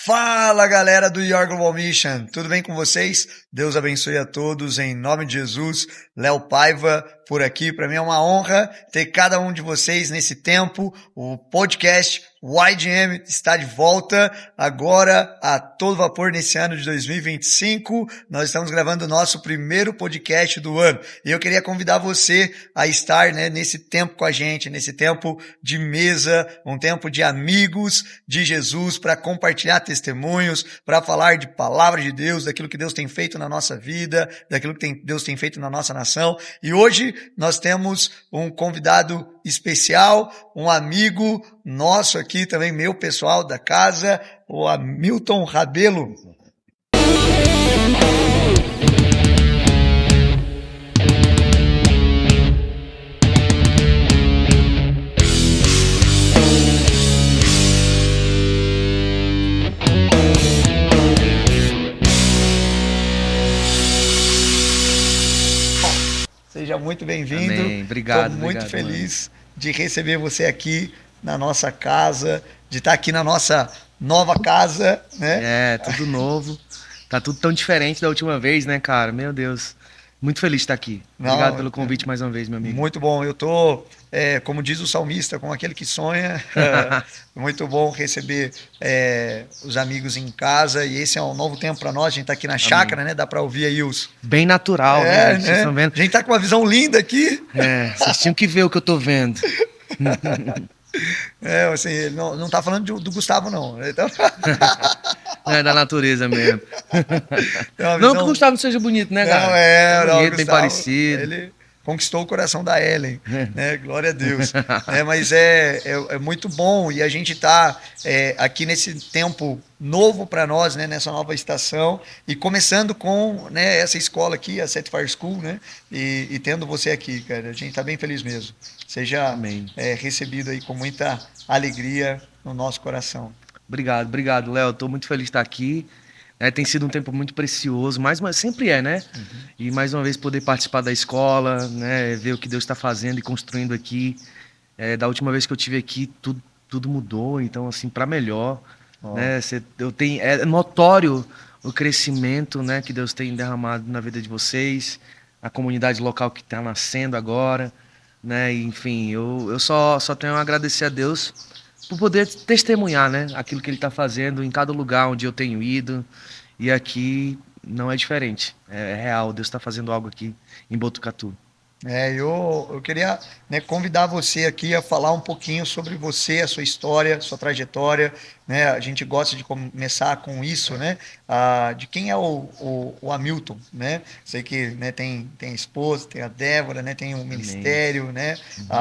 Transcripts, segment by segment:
Fala, galera do Your Global Mission, tudo bem com vocês? Deus abençoe a todos em nome de Jesus. Léo Paiva por aqui, para mim é uma honra ter cada um de vocês nesse tempo. O podcast YGM está de volta agora a todo vapor nesse ano de 2025. Nós estamos gravando o nosso primeiro podcast do ano e eu queria convidar você a estar, nesse tempo com a gente, nesse tempo de mesa, um tempo de amigos de Jesus, para compartilhar testemunhos, para falar de palavra de Deus, daquilo que Deus tem feito na nossa vida, daquilo que Deus tem feito na nossa nação. E hoje nós temos um convidado especial, um amigo nosso aqui também, meu pessoal da casa, o Hamilton Rabelo. Seja muito bem-vindo. Amém. Obrigado. Estou muito obrigado, feliz de receber você aqui na nossa casa, de estar aqui na nossa nova casa, né? É, tudo novo. Tá tudo tão diferente da última vez, né, cara? Meu Deus. Muito feliz de estar aqui. Obrigado pelo convite mais uma vez, meu amigo. Muito bom. Eu tô, como diz o salmista, com aquele que sonha. Muito bom receber os amigos em casa. E esse é um novo tempo para nós. A gente tá aqui na chácara, né? Dá para ouvir aí os... Bem natural, né, gente? Vocês estão vendo? A gente tá com uma visão linda aqui. Vocês tinham que ver o que eu tô vendo. Assim, ele não tá falando do Gustavo, não. Então... É da natureza mesmo. Visão... Não que o Gustavo não seja bonito, né, cara? Não, bonito, Gustavo, bem parecido. Ele conquistou o coração da Ellen, né? Glória a Deus. Mas é muito bom e a gente tá aqui nesse tempo novo para nós, né? Nessa nova estação e começando com, né, essa escola aqui, a Set Fire School, né? E tendo você aqui, cara. A gente tá bem feliz mesmo. Seja recebido aí com muita alegria no nosso coração. Obrigado, Léo. Estou muito feliz de estar aqui. Tem sido um tempo muito precioso, mas sempre né? Uhum. E mais uma vez poder participar da escola, né? Ver o que Deus está fazendo e construindo aqui. Da última vez que eu estive aqui, tudo mudou, então assim, para melhor. Né? É notório o crescimento, né, que Deus tem derramado na vida de vocês, a comunidade local que está nascendo agora, né? E, enfim, eu só tenho a agradecer a Deus por poder testemunhar, né, aquilo que ele está fazendo em cada lugar onde eu tenho ido. E aqui não é diferente, é real. Deus está fazendo algo aqui em Botucatu. Eu queria, né, convidar você aqui a falar um pouquinho sobre você, a sua história, sua trajetória, né? A gente gosta de começar com isso, né? De quem é o Hamilton, né? Sei que, né, tem a esposa, tem a Débora, né? Tem um ministério, né?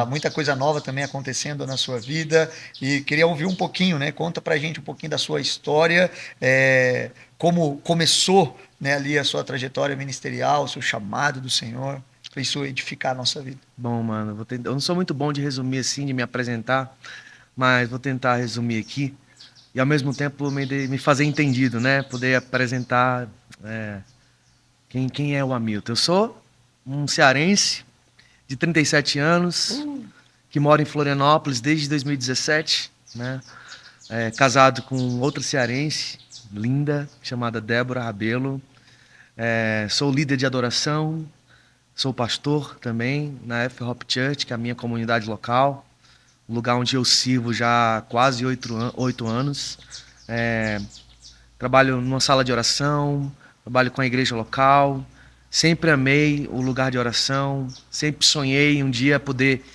Muita coisa nova também acontecendo na sua vida e queria ouvir um pouquinho, né? Conta pra gente um pouquinho da sua história, como começou, né, ali a sua trajetória ministerial, o seu chamado do Senhor. Isso edificar a nossa vida. Bom, mano, eu não sou muito bom de resumir assim, de me apresentar, mas vou tentar resumir aqui e ao mesmo tempo me fazer entendido, né? Poder apresentar quem é o Hamilton. Eu sou um cearense de 37 anos, que mora em Florianópolis desde 2017, né? Casado com outra cearense, linda, chamada Débora Rabelo. Sou líder de adoração. Sou pastor também na F-Hop Church, que é a minha comunidade local, um lugar onde eu sirvo já há quase 8 anos. Trabalho numa sala de oração, trabalho com a igreja local. Sempre amei o lugar de oração, sempre sonhei um dia poder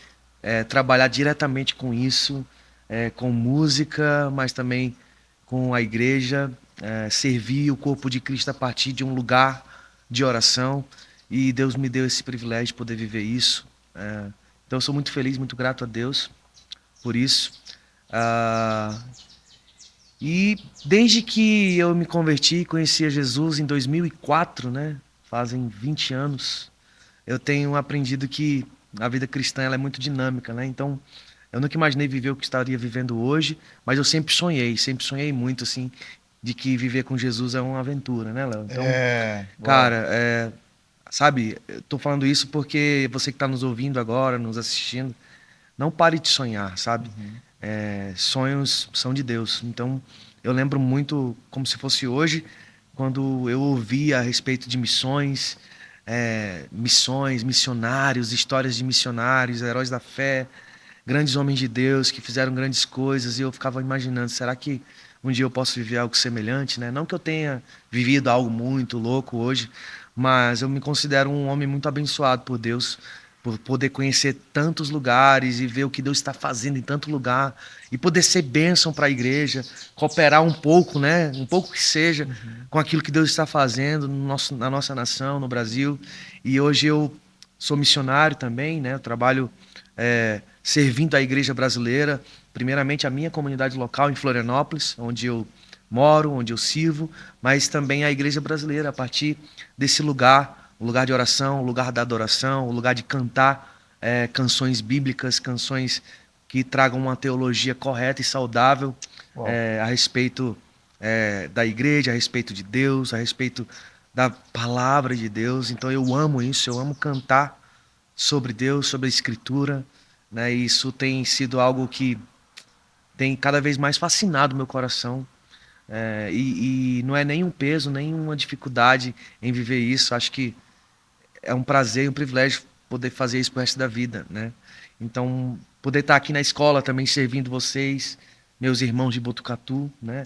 trabalhar diretamente com isso, com música, mas também com a igreja, servir o corpo de Cristo a partir de um lugar de oração. E Deus me deu esse privilégio de poder viver isso. Então eu sou muito feliz, muito grato a Deus por isso. E desde que eu me converti e conheci a Jesus em 2004, né? Fazem 20 anos, eu tenho aprendido que a vida cristã ela é muito dinâmica, né? Então eu nunca imaginei viver o que estaria vivendo hoje, mas eu sempre sonhei muito, assim, de que viver com Jesus é uma aventura, né, Léo? Então, cara, sabe, eu tô falando isso porque você que está nos ouvindo agora, nos assistindo, não pare de sonhar, sabe? Sonhos são de Deus. Então, eu lembro muito, como se fosse hoje, quando eu ouvia a respeito de missões, missões, missionários, histórias de missionários, heróis da fé, grandes homens de Deus que fizeram grandes coisas, e eu ficava imaginando, será que um dia eu posso viver algo semelhante, né? Não que eu tenha vivido algo muito louco hoje, mas eu me considero um homem muito abençoado por Deus, por poder conhecer tantos lugares e ver o que Deus está fazendo em tanto lugar e poder ser bênção para a igreja, cooperar um pouco, né? Um pouco que seja com aquilo que Deus está fazendo na nossa nação, no Brasil. E hoje eu sou missionário também, né? Eu trabalho servindo a igreja brasileira, primeiramente a minha comunidade local em Florianópolis, onde eu moro, onde eu sirvo, mas também a igreja brasileira, a partir desse lugar, o lugar de oração, o lugar da adoração, o lugar de cantar canções bíblicas, canções que tragam uma teologia correta e saudável a respeito da igreja, a respeito de Deus, a respeito da palavra de Deus. Então eu amo isso, eu amo cantar sobre Deus, sobre a Escritura, né? E isso tem sido algo que tem cada vez mais fascinado meu coração. E não é nem um peso, nem uma dificuldade em viver isso. Acho que é um prazer e um privilégio poder fazer isso pro resto da vida, né? Então, poder estar aqui na escola também servindo vocês, meus irmãos de Botucatu, né?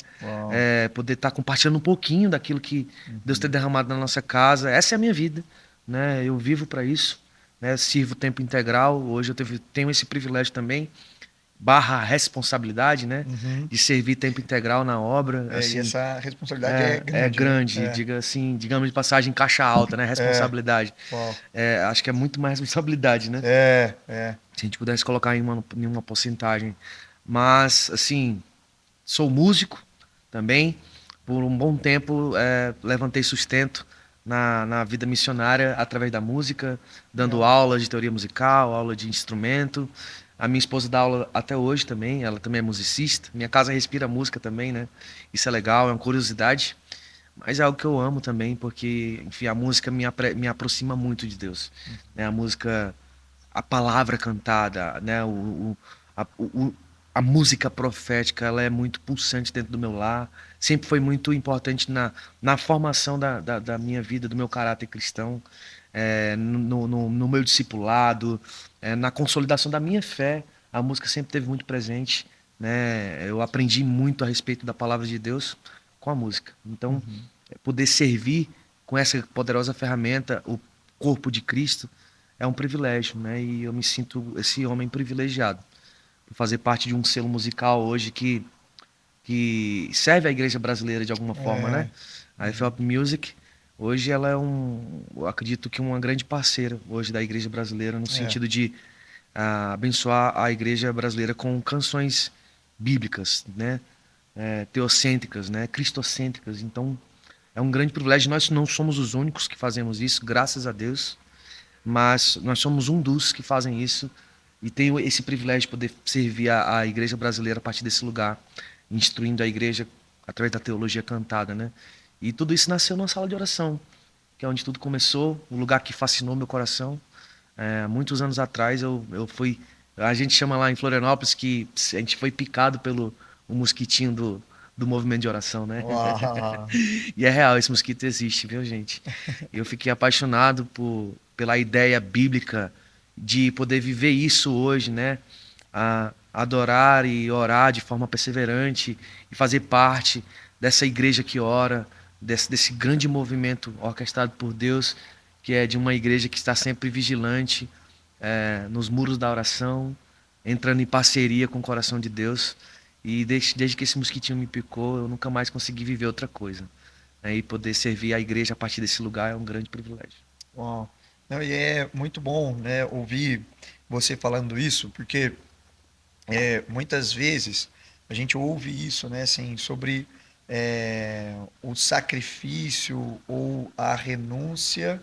Poder estar compartilhando um pouquinho daquilo que Deus tem derramado na nossa casa. Essa é a minha vida, né? Eu vivo para isso, né? Sirvo tempo integral. Hoje eu tenho esse privilégio também, barra responsabilidade, né? De servir tempo integral na obra. E Assim, essa responsabilidade é grande. é grande, diga assim, digamos de passagem, caixa alta, né? Responsabilidade. Acho que é muito mais responsabilidade, né? Se a gente pudesse colocar em uma porcentagem. Mas, assim, sou músico também. Por um bom tempo, levantei sustento na vida missionária através da música, dando aula de teoria musical, aula de instrumento. A minha esposa dá aula até hoje também, ela também é musicista. Minha casa respira música também, né? Isso é legal, é uma curiosidade. Mas é algo que eu amo também, porque, enfim, a música me aproxima muito de Deus. Né? A música, a palavra cantada, né? A música profética, ela é muito pulsante dentro do meu lar. Sempre foi muito importante na formação da minha vida, do meu caráter cristão, no meu discipulado, na consolidação da minha fé. A música sempre esteve muito presente, né? Eu aprendi muito a respeito da palavra de Deus com a música. Então, poder servir com essa poderosa ferramenta, o corpo de Cristo, é um privilégio, né? E eu me sinto esse homem privilegiado por fazer parte de um selo musical hoje que serve a igreja brasileira de alguma forma, né? A FOP Music, hoje ela é eu acredito que uma grande parceira hoje da igreja brasileira, no sentido de abençoar a igreja brasileira com canções bíblicas, né? Teocêntricas, né? Cristocêntricas. Então, é um grande privilégio. Nós não somos os únicos que fazemos isso, graças a Deus, mas nós somos um dos que fazem isso e tenho esse privilégio de poder servir a igreja brasileira a partir desse lugar, instruindo a igreja através da teologia cantada, né? E tudo isso nasceu numa sala de oração, que é onde tudo começou, um lugar que fascinou meu coração. Muitos anos atrás eu fui, a gente chama lá em Florianópolis que a gente foi picado pelo o mosquitinho do movimento de oração, né? E é real, esse mosquito existe, viu, gente? Eu fiquei apaixonado pela ideia bíblica de poder viver isso hoje, né? Adorar e orar de forma perseverante e fazer parte dessa igreja que ora, desse grande movimento orquestrado por Deus, que é de uma igreja que está sempre vigilante nos muros da oração, entrando em parceria com o coração de Deus. E desde que esse mosquitinho me picou, eu nunca mais consegui viver outra coisa. E poder servir a igreja a partir desse lugar é um grande privilégio. Uau. Não, e é muito bom, né, ouvir você falando isso, porque muitas vezes a gente ouve isso, né, assim, sobre o sacrifício ou a renúncia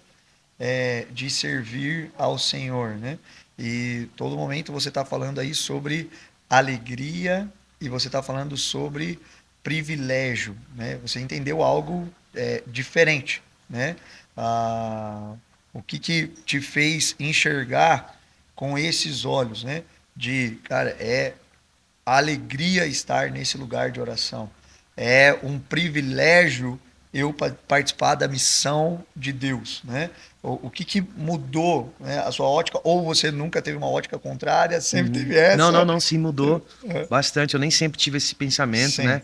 de servir ao Senhor, né? E todo momento você está falando aí sobre alegria e você está falando sobre privilégio, né? Você entendeu algo diferente, né? O que te fez enxergar com esses olhos, né? De, cara, a alegria estar nesse lugar de oração. é um privilégio eu participar da missão de Deus, né? O que que mudou, né, a sua ótica? Ou você nunca teve uma ótica contrária, sempre Uhum. teve Não, não, essa? não, sim, mudou bastante. Eu nem sempre tive esse pensamento, Sim. né?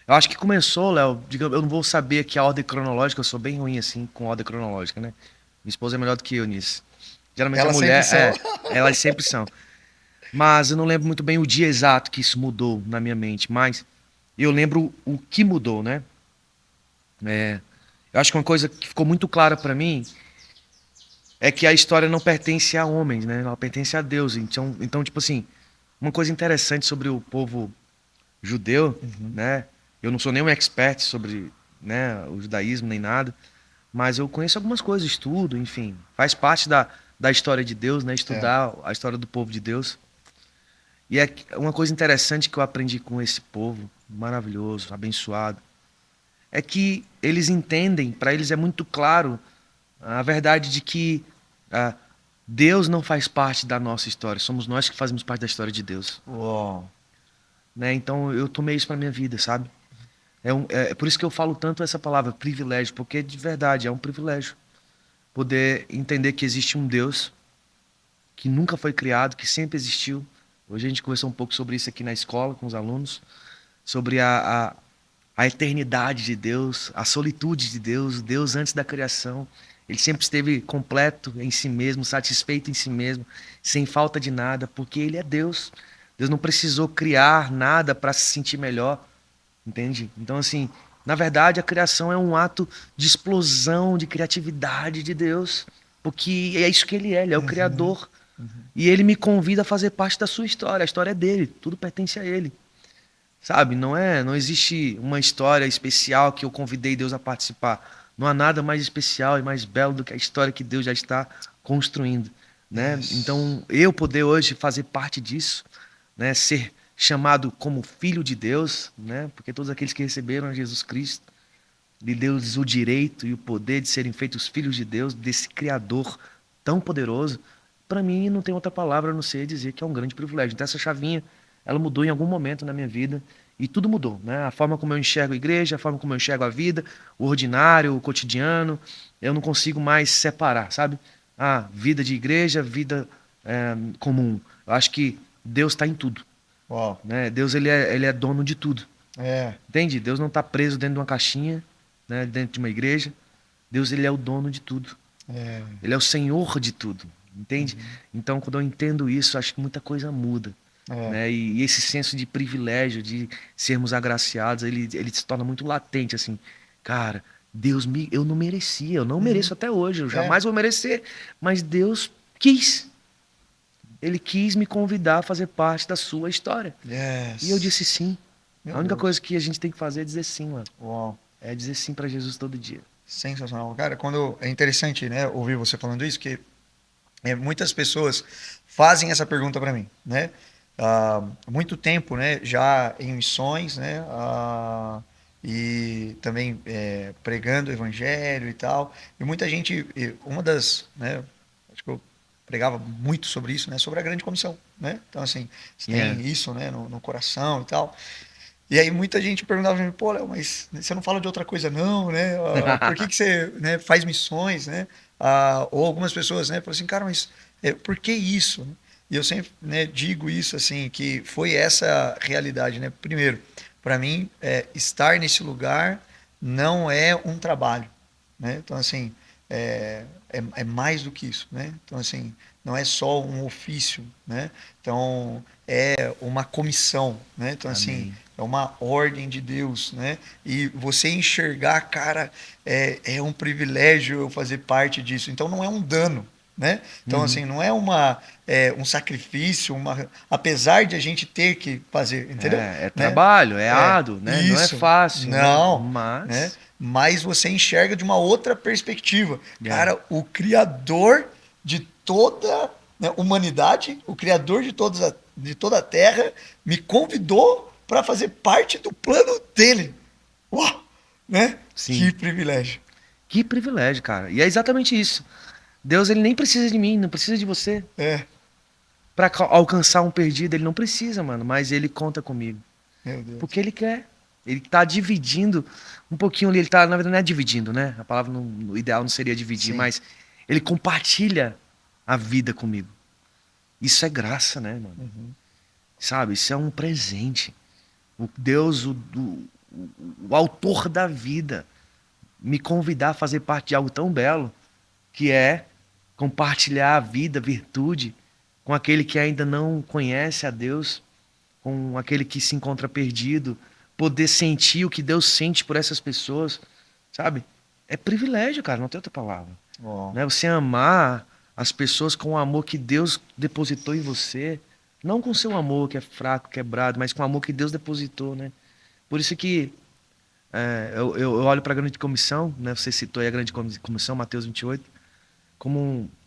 Eu acho que começou, Léo, digamos, eu não vou saber aqui a ordem cronológica, eu sou bem ruim assim com ordem cronológica, né? Minha esposa é melhor do que eu nisso. Geralmente a Elas sempre mulher, são. elas sempre são. Mas eu não lembro muito bem o dia exato que isso mudou na minha mente, mas eu lembro o que mudou, né? Eu acho que uma coisa que ficou muito clara pra mim é que a história não pertence a homens, né? Ela pertence a Deus. Então, tipo assim, uma coisa interessante sobre o povo judeu, Uhum. né? Eu não sou nenhum expert sobre, né, o judaísmo nem nada, mas eu conheço algumas coisas, estudo, enfim, faz parte da história de Deus, né? É. Estudar a história do povo de Deus. E é uma coisa interessante que eu aprendi com esse povo maravilhoso, abençoado, é que eles entendem, para eles é muito claro a verdade de que ah, Deus não faz parte da nossa história, somos nós que fazemos parte da história de Deus, Uau. né? Então eu tomei isso para minha vida, sabe? É por isso que eu falo tanto essa palavra privilégio, porque de verdade é um privilégio poder entender que existe um Deus que nunca foi criado, que sempre existiu. Hoje a gente conversou um pouco sobre isso aqui na escola com os alunos, sobre a eternidade de Deus, a solitude de Deus, Deus antes da criação. Ele sempre esteve completo em si mesmo, satisfeito em si mesmo, sem falta de nada, porque ele é Deus. Deus não precisou criar nada para se sentir melhor, entende? Então, assim, na verdade, a criação é um ato de explosão de criatividade de Deus, porque é isso que ele é o Uhum. Criador. Uhum. E ele me convida a fazer parte da sua história. A história é dele, tudo pertence a ele. Sabe? Não existe uma história especial que eu convidei Deus a participar. Não há nada mais especial e mais belo do que a história que Deus já está construindo, né? Isso. Então, eu poder hoje fazer parte disso, né, ser chamado como filho de Deus, né? Porque todos aqueles que receberam a Jesus Cristo, lhe deu-lhes o direito e o poder de serem feitos filhos de Deus, desse criador tão poderoso. Para mim não tem outra palavra a não ser dizer que é um grande privilégio. Então essa chavinha, ela mudou em algum momento na minha vida e tudo mudou, né? A forma como eu enxergo a igreja, a forma como eu enxergo a vida, o ordinário, o cotidiano, eu não consigo mais separar, sabe? Ah, vida de igreja, vida comum. Eu acho que Deus está em tudo, Uau. né? Deus ele é dono de tudo. É. Entende? Deus não está preso dentro de uma caixinha, né, dentro de uma igreja. Deus ele é o dono de tudo. É. Ele é o Senhor de tudo. Entende? Uhum. Então, quando eu entendo isso, acho que muita coisa muda. É. Né? E esse senso de privilégio, de sermos agraciados, ele se torna muito latente, assim. Cara, eu não merecia, eu não Uhum. mereço até hoje, eu É. jamais vou merecer, mas Deus quis. Ele quis me convidar a fazer parte da sua história. E eu Yes. disse sim. Meu A única Deus. coisa que a gente tem que fazer é dizer sim, mano. Uau. É dizer sim para Jesus todo dia. Sensacional. Cara, quando é interessante, né, ouvir você falando isso, que muitas pessoas fazem essa pergunta para mim, né? Há muito tempo, né, já em missões, né, e também pregando o evangelho e tal. E muita gente, uma das, né, acho que eu pregava muito sobre isso, né, sobre a grande comissão, né? Então assim, você Yeah. tem isso, né, no coração e tal. E aí muita gente perguntava pra mim, pô, Léo, mas você não fala de outra coisa não, né? Por que que você, né, faz missões, né? Ou algumas pessoas, né, falam assim, cara, mas por que isso? E eu sempre, né, digo isso assim, que foi essa realidade, né? Primeiro, para mim, estar nesse lugar não é um trabalho, né? Então assim, é mais do que isso, né? Então assim, não é só um ofício, né? Então é uma comissão, né? Então assim, Amém. é uma ordem de Deus, né? E você enxergar, cara, é um privilégio eu fazer parte disso. Então não é um dano, né? Então Uhum. assim, não é um sacrifício, apesar de a gente ter que fazer, entendeu? É Né? trabalho, é árduo, né? Não é Isso. fácil, né? Não, né? Mas. Mas você enxerga de uma outra perspectiva. Yeah. Cara, o criador de toda, né, humanidade, o criador de toda a Terra, me convidou para fazer parte do plano dele. Uau! Né? Que Sim. privilégio. Que privilégio, cara. E é exatamente isso. Deus ele nem precisa de mim, não precisa de você. É, Para alcançar um perdido, ele não precisa, mano. Mas ele conta comigo. meu Deus. Porque ele quer. Ele tá dividindo um pouquinho ali. Ele tá, na verdade, não é dividindo, né? A palavra o ideal não seria dividir, Sim. mas ele compartilha a vida comigo. Isso é graça, né, mano? Uhum. Sabe? Isso é um presente. O Deus, o autor da vida, me convidar a fazer parte de algo tão belo, que é compartilhar a vida, a virtude, com aquele que ainda não conhece a Deus, com aquele que se encontra perdido, poder sentir o que Deus sente por essas pessoas, sabe? É privilégio, cara, não tem outra palavra. Ó. Né? Você amar as pessoas com o amor que Deus depositou em você, não com seu amor que é fraco, quebrado, mas com o amor que Deus depositou, né? Por isso que eu olho para a grande comissão, né? Você citou aí a grande comissão, Mateus 28,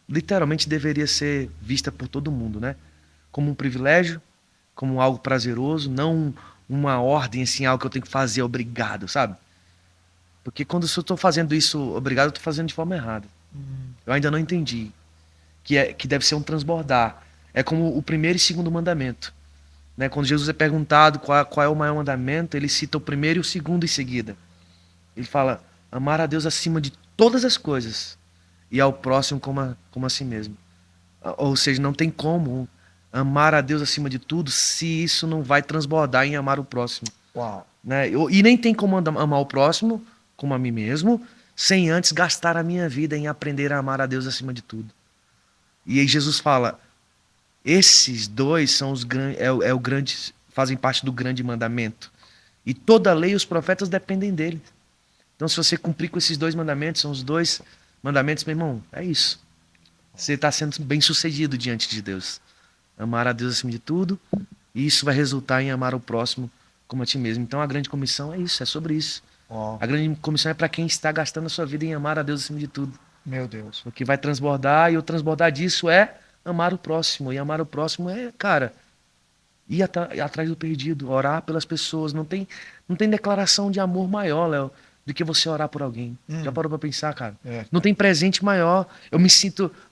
literalmente deveria ser vista por todo mundo, né? Como um privilégio, como algo prazeroso, não uma ordem assim, algo que eu tenho que fazer obrigado, sabe? Porque quando eu estou fazendo isso obrigado, eu estou fazendo de forma errada. Eu ainda não entendi que deve ser um transbordar. É como o primeiro e segundo mandamento, né? Quando Jesus é perguntado qual é o maior mandamento, ele cita o primeiro e o segundo em seguida. Ele fala: amar a Deus acima de todas as coisas e ao próximo como a si mesmo. Ou seja, não tem como amar a Deus acima de tudo se isso não vai transbordar em amar o próximo. Uau. Né? E nem tem como amar o próximo como a mim mesmo, sem antes gastar a minha vida em aprender a amar a Deus acima de tudo. E aí Jesus fala: esses dois são os grandes, fazem parte do grande mandamento. E toda a lei e os profetas dependem dele. Então, se você cumprir com esses dois mandamentos, são os dois mandamentos, meu irmão, é isso. Você está sendo bem sucedido diante de Deus. Amar a Deus acima de tudo, e isso vai resultar em amar o próximo como a ti mesmo. Então, a grande comissão é isso, é sobre isso. Ó. A grande comissão é para quem está gastando a sua vida em amar a Deus acima de tudo. Meu Deus. O que vai transbordar, e o transbordar disso é amar o próximo. E amar o próximo é, cara, ir atrás do perdido, orar pelas pessoas. Não tem declaração de amor maior, Léo, do que você orar por alguém. Já parou pra pensar, cara? É. Não tem presente maior.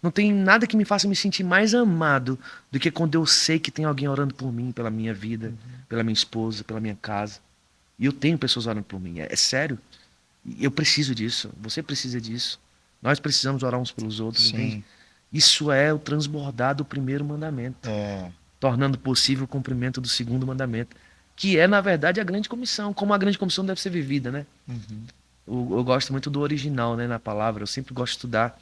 Não tem nada que me faça me sentir mais amado do que quando eu sei que tem alguém orando por mim, pela minha vida, pela minha esposa, pela minha casa. E eu tenho pessoas orando por mim. É sério. E eu preciso disso. Você precisa disso. Nós precisamos orar uns pelos outros, Sim. entende? Isso é o transbordar do primeiro mandamento, tornando possível o cumprimento do segundo mandamento, que é, na verdade, a grande comissão, como a grande comissão deve ser vivida, né? Eu gosto muito do original, né, na palavra. Eu sempre gosto de estudar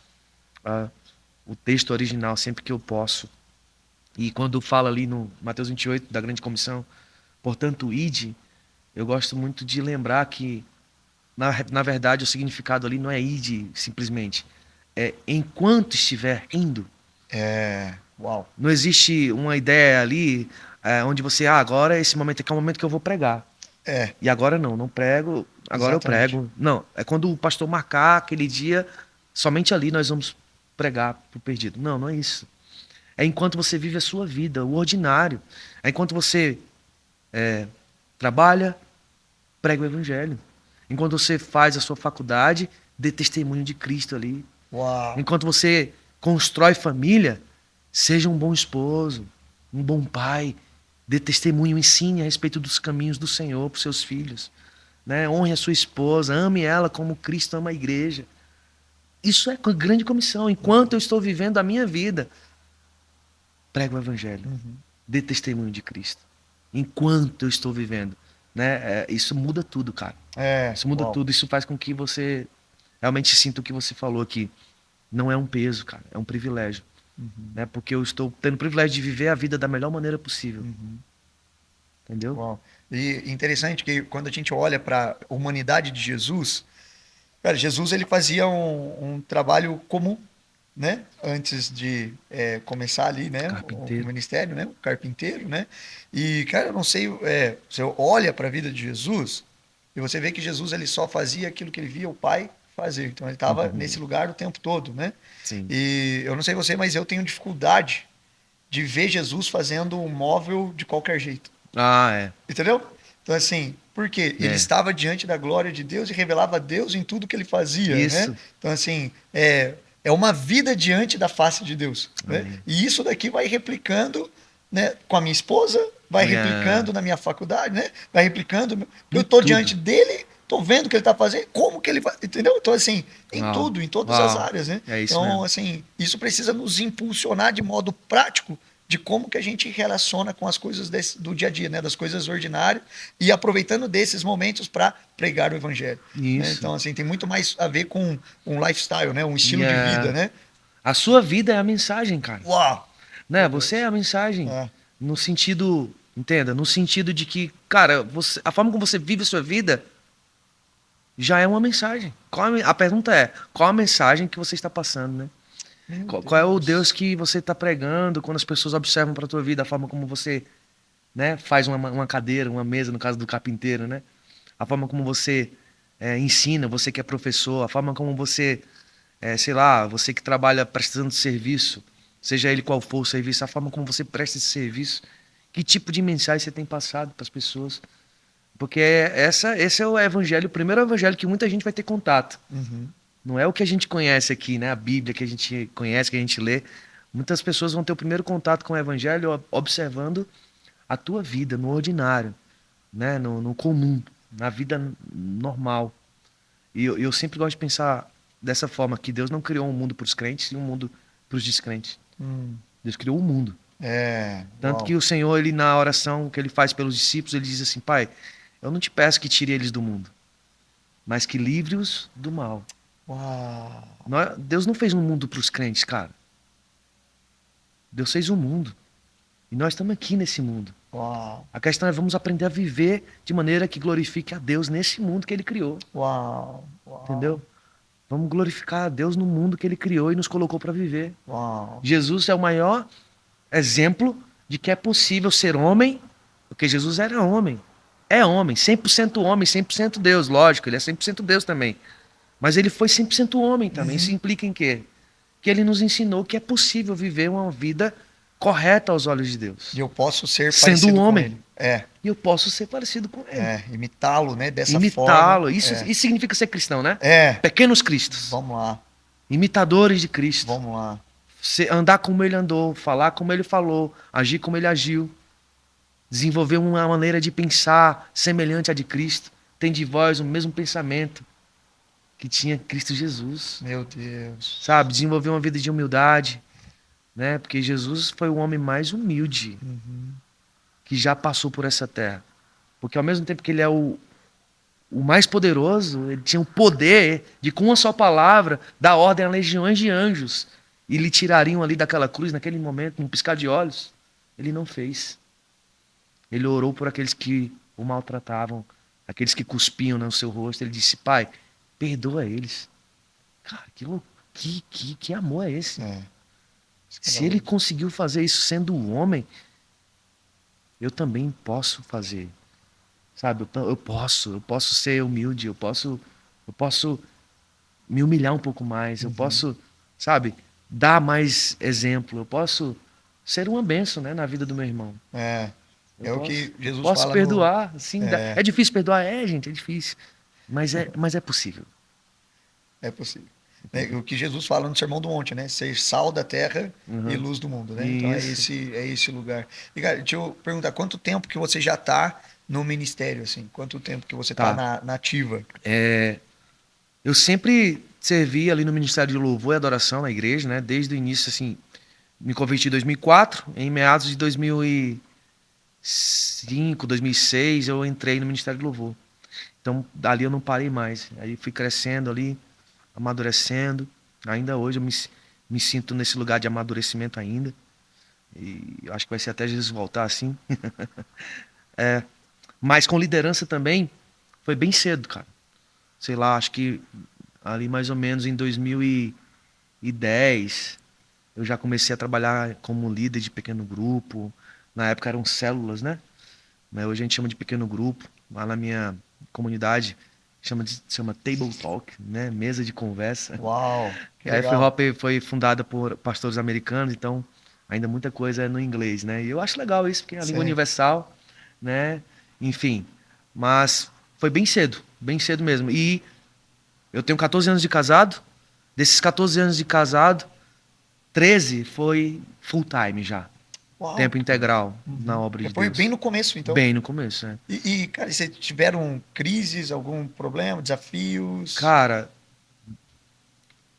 o texto original, sempre que eu posso. E quando fala ali no Mateus 28, da grande comissão, portanto, ide, eu gosto muito de lembrar que, na verdade, o significado ali não é ide simplesmente, é enquanto estiver indo. Uau. Não existe uma ideia ali onde você, agora esse momento aqui é o momento que eu vou pregar. E agora não prego, agora Exatamente. eu prego. Não, é quando o pastor marcar aquele dia, somente ali nós vamos pregar pro perdido. Não é isso. É enquanto você vive a sua vida, o ordinário. É enquanto você trabalha, prega o evangelho. Enquanto você faz a sua faculdade, dê testemunho de Cristo ali. Uau. Enquanto você constrói família, seja um bom esposo, um bom pai, dê testemunho, ensine a respeito dos caminhos do Senhor para os seus filhos. Né? Honre a sua esposa, ame ela como Cristo ama a igreja. Isso é a grande comissão. Enquanto eu estou vivendo a minha vida, prego o evangelho, dê testemunho de Cristo. Enquanto eu estou vivendo. Né? Isso muda tudo, cara. Isso muda tudo. Isso faz com que você realmente sinta o que você falou aqui. Não é um peso, cara. É um privilégio. Né? Porque eu estou tendo o privilégio de viver a vida da melhor maneira possível. Entendeu? Uau. E interessante que quando a gente olha para a humanidade de Jesus, cara, Jesus ele fazia um trabalho comum, né? Antes de começar ali, né? O ministério, né? O carpinteiro, né? E, cara, eu não sei, você olha para a vida de Jesus e você vê que Jesus ele só fazia aquilo que ele via o Pai fazer. Então ele estava nesse lugar o tempo todo, né? Sim. E eu não sei você, mas eu tenho dificuldade de ver Jesus fazendo um móvel de qualquer jeito. Entendeu? Então, assim, por quê? Ele estava diante da glória de Deus e revelava a Deus em tudo que ele fazia, né? Então, assim, é uma vida diante da face de Deus, né? E isso daqui vai replicando né, com a minha esposa, vai replicando na minha faculdade, né? Vai replicando. Eu estou diante dele, estou vendo o que ele está fazendo, como que ele vai. Entendeu? Então, assim, em tudo, em todas as áreas, né? É isso então, mesmo. assim, isso precisa nos impulsionar de modo prático de como que a gente relaciona com as coisas do dia a dia, né? Das coisas ordinárias, e aproveitando desses momentos para pregar o evangelho. Né? Então, assim, tem muito mais a ver com um lifestyle, né? Um estilo de vida, né? A sua vida é a mensagem, cara. Uau! Né? Você é a mensagem. No sentido, entenda, no sentido de que, cara, a forma como você vive a sua vida já é uma mensagem. A pergunta é, qual a mensagem que você está passando, né? Qual é o Deus que você está pregando quando as pessoas observam para a tua vida, a forma como você, né, faz uma cadeira, uma mesa, no caso do carpinteiro, né? A forma como você ensina, você que é professor, a forma como você, sei lá, você que trabalha prestando serviço, seja ele qual for o serviço, a forma como você presta esse serviço, que tipo de mensagem você tem passado para as pessoas. Porque esse é o evangelho, o primeiro evangelho que muita gente vai ter contato. Não é o que a gente conhece aqui, né? A Bíblia que a gente conhece, que a gente lê. Muitas pessoas vão ter o primeiro contato com o evangelho observando a tua vida no ordinário, né? No comum, na vida normal. E eu sempre gosto de pensar dessa forma, que Deus não criou um mundo para os crentes e um mundo para os descrentes. Deus criou o mundo. Tanto que o Senhor, ele na oração que ele faz pelos discípulos, ele diz assim: Pai, eu não te peço que tire eles do mundo, mas que livre-os do mal. Deus não fez um mundo para os crentes, cara. Deus fez um mundo. E nós estamos aqui nesse mundo. A questão é, vamos aprender a viver de maneira que glorifique a Deus nesse mundo que ele criou. Entendeu? Vamos glorificar a Deus no mundo que ele criou e nos colocou para viver. Jesus é o maior exemplo de que é possível ser homem, porque Jesus era homem. É homem, 100% homem, 100% Deus, lógico, ele é 100% Deus também. Mas ele foi 100% homem também. Isso implica em quê? Que ele nos ensinou que é possível viver uma vida correta aos olhos de Deus. E eu posso ser sendo parecido homem. com ele. E eu posso ser parecido com ele. Imitá-lo, né? Dessa Imitá-lo. forma. Isso significa ser cristão, né? Pequenos cristos. Vamos lá. Imitadores de Cristo. Vamos lá. Andar como ele andou, falar como ele falou, agir como ele agiu. Desenvolver uma maneira de pensar semelhante à de Cristo. Tem de vós o mesmo pensamento que tinha Cristo Jesus. Meu Deus. Sabe? Desenvolver uma vida de humildade, né? Porque Jesus foi o homem mais humilde que já passou por essa terra. Porque ao mesmo tempo que ele é o mais poderoso, ele tinha o poder de, com uma só palavra, dar ordem a legiões de anjos e lhe tirariam ali daquela cruz naquele momento, num piscar de olhos. Ele não fez. Ele orou por aqueles que o maltratavam, aqueles que cuspiam no seu rosto. Ele disse: Pai, perdoa eles. Cara, que amor é esse? Se ele conseguiu fazer isso sendo homem, eu também posso fazer. Sabe, eu posso ser humilde, eu posso me humilhar um pouco mais, eu posso, sabe, dar mais exemplo, eu posso ser uma bênção, né, na vida do meu irmão. O que Jesus posso fala. Perdoar, sim. É difícil perdoar? Gente, é difícil. Mas é possível. É possível. O que Jesus fala no Sermão do Monte, né? Ser sal da terra e luz do mundo, né? Então é esse lugar. E, cara, deixa eu perguntar, quanto tempo que você já está no ministério, assim? Quanto tempo que você está na ativa? Eu sempre servi ali no Ministério de Louvor e Adoração na igreja, né? Desde o início, assim, me converti em 2004, em meados de 2005, 2006, eu entrei no Ministério de Louvor. Então, dali eu não parei mais. Aí fui crescendo ali, amadurecendo. Ainda hoje eu me sinto nesse lugar de amadurecimento ainda. E eu acho que vai ser até Jesus voltar assim. Mas com liderança também, foi bem cedo, cara. Sei lá, acho que ali mais ou menos em 2010, eu já comecei a trabalhar como líder de pequeno grupo. Na época eram células, né? Mas hoje a gente chama de pequeno grupo. Lá na minha comunidade chama Table Talk, né? Mesa de conversa. Uau! A F-Hop foi fundada por pastores americanos, então ainda muita coisa é no inglês, né? E eu acho legal isso, porque é a língua universal, né? Enfim, mas foi bem cedo mesmo. E eu tenho 14 anos de casado. Desses 14 anos de casado, 13 foi full time já. Uau. tempo integral na obra de Foi Deus. bem no começo, então. Bem no começo, né? Cara, vocês tiveram crises, algum problema, desafios? Cara,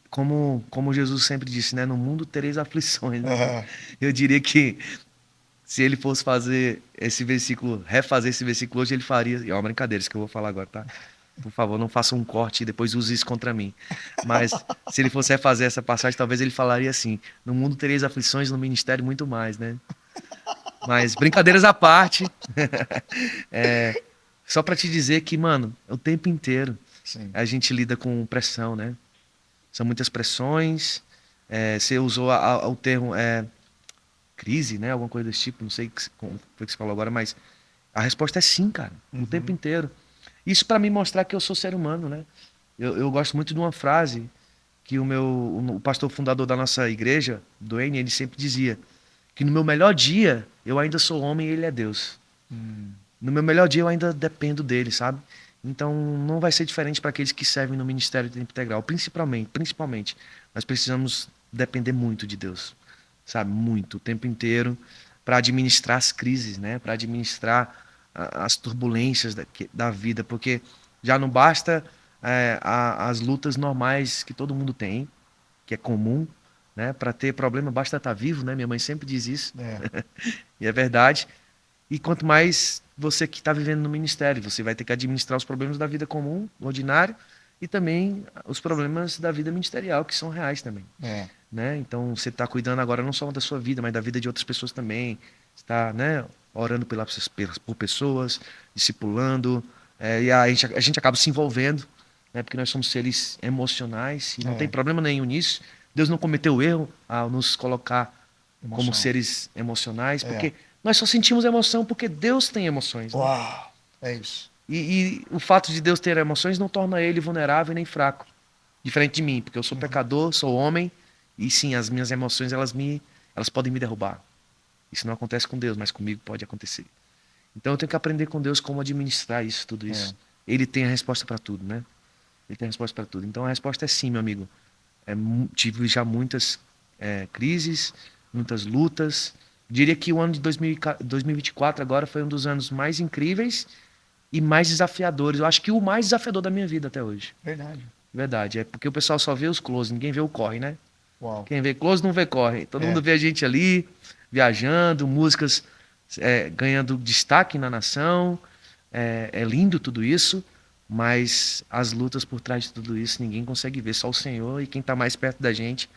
como Jesus sempre disse, né? No mundo tereis aflições, né? Aham. Eu diria que se ele fosse fazer esse versículo, refazer esse versículo hoje, ele faria. É uma brincadeira, isso que eu vou falar agora, tá? Por favor, não faça um corte e depois use isso contra mim. Mas se ele fosse refazer essa passagem, talvez ele falaria assim: no mundo tereis aflições, no ministério muito mais, né? Mas brincadeiras à parte, só pra te dizer que, mano, o tempo inteiro Sim. a gente lida com pressão, né? São muitas pressões. Você usou o termo crise, né? Alguma coisa desse tipo, não sei como foi que você falou agora, mas a resposta é sim, cara, o tempo inteiro. Isso para mim mostrar que eu sou ser humano, né? Eu gosto muito de uma frase que o pastor fundador da nossa igreja, Duane, ele sempre dizia que no meu melhor dia eu ainda sou homem e ele é Deus. No meu melhor dia eu ainda dependo dele, sabe? Então não vai ser diferente para aqueles que servem no ministério de tempo integral, principalmente. Nós precisamos depender muito de Deus, sabe? Muito, o tempo inteiro, para administrar as crises, né? Para administrar as turbulências da vida, porque já não basta as lutas normais que todo mundo tem, que é comum, né? Para ter problema basta estar vivo, né? Minha mãe sempre diz isso, É. e é verdade. E quanto mais você que está vivendo no ministério, você vai ter que administrar os problemas da vida comum, ordinário, e também os problemas da vida ministerial, que são reais também. É. Né? Então você está cuidando agora não só da sua vida, mas da vida de outras pessoas também. Está, né, orando por pessoas, discipulando, e a gente acaba se envolvendo, né, porque nós somos seres emocionais e não tem problema nenhum nisso. Deus não cometeu erro ao nos colocar como seres emocionais, porque nós só sentimos emoção porque Deus tem emoções. Né? Uau, é isso. E o fato de Deus ter emoções não torna ele vulnerável nem fraco. Diferente de mim, porque eu sou pecador, sou homem, e sim, as minhas emoções elas podem me derrubar. Isso não acontece com Deus, mas comigo pode acontecer. Então eu tenho que aprender com Deus como administrar isso, tudo isso. Ele tem a resposta para tudo, né? Ele tem a resposta para tudo. Então a resposta é sim, meu amigo. Tive já muitas crises, muitas lutas. Diria que o ano de 2024 agora foi um dos anos mais incríveis e mais desafiadores. Eu acho que o mais desafiador da minha vida até hoje. Verdade. Verdade. É porque o pessoal só vê os close, ninguém vê o corre, né? Uau. Quem vê close não vê corre. Todo mundo vê a gente ali, viajando, músicas ganhando destaque na nação. É lindo tudo isso, mas as lutas por trás de tudo isso ninguém consegue ver, só o Senhor e quem tá mais perto da gente.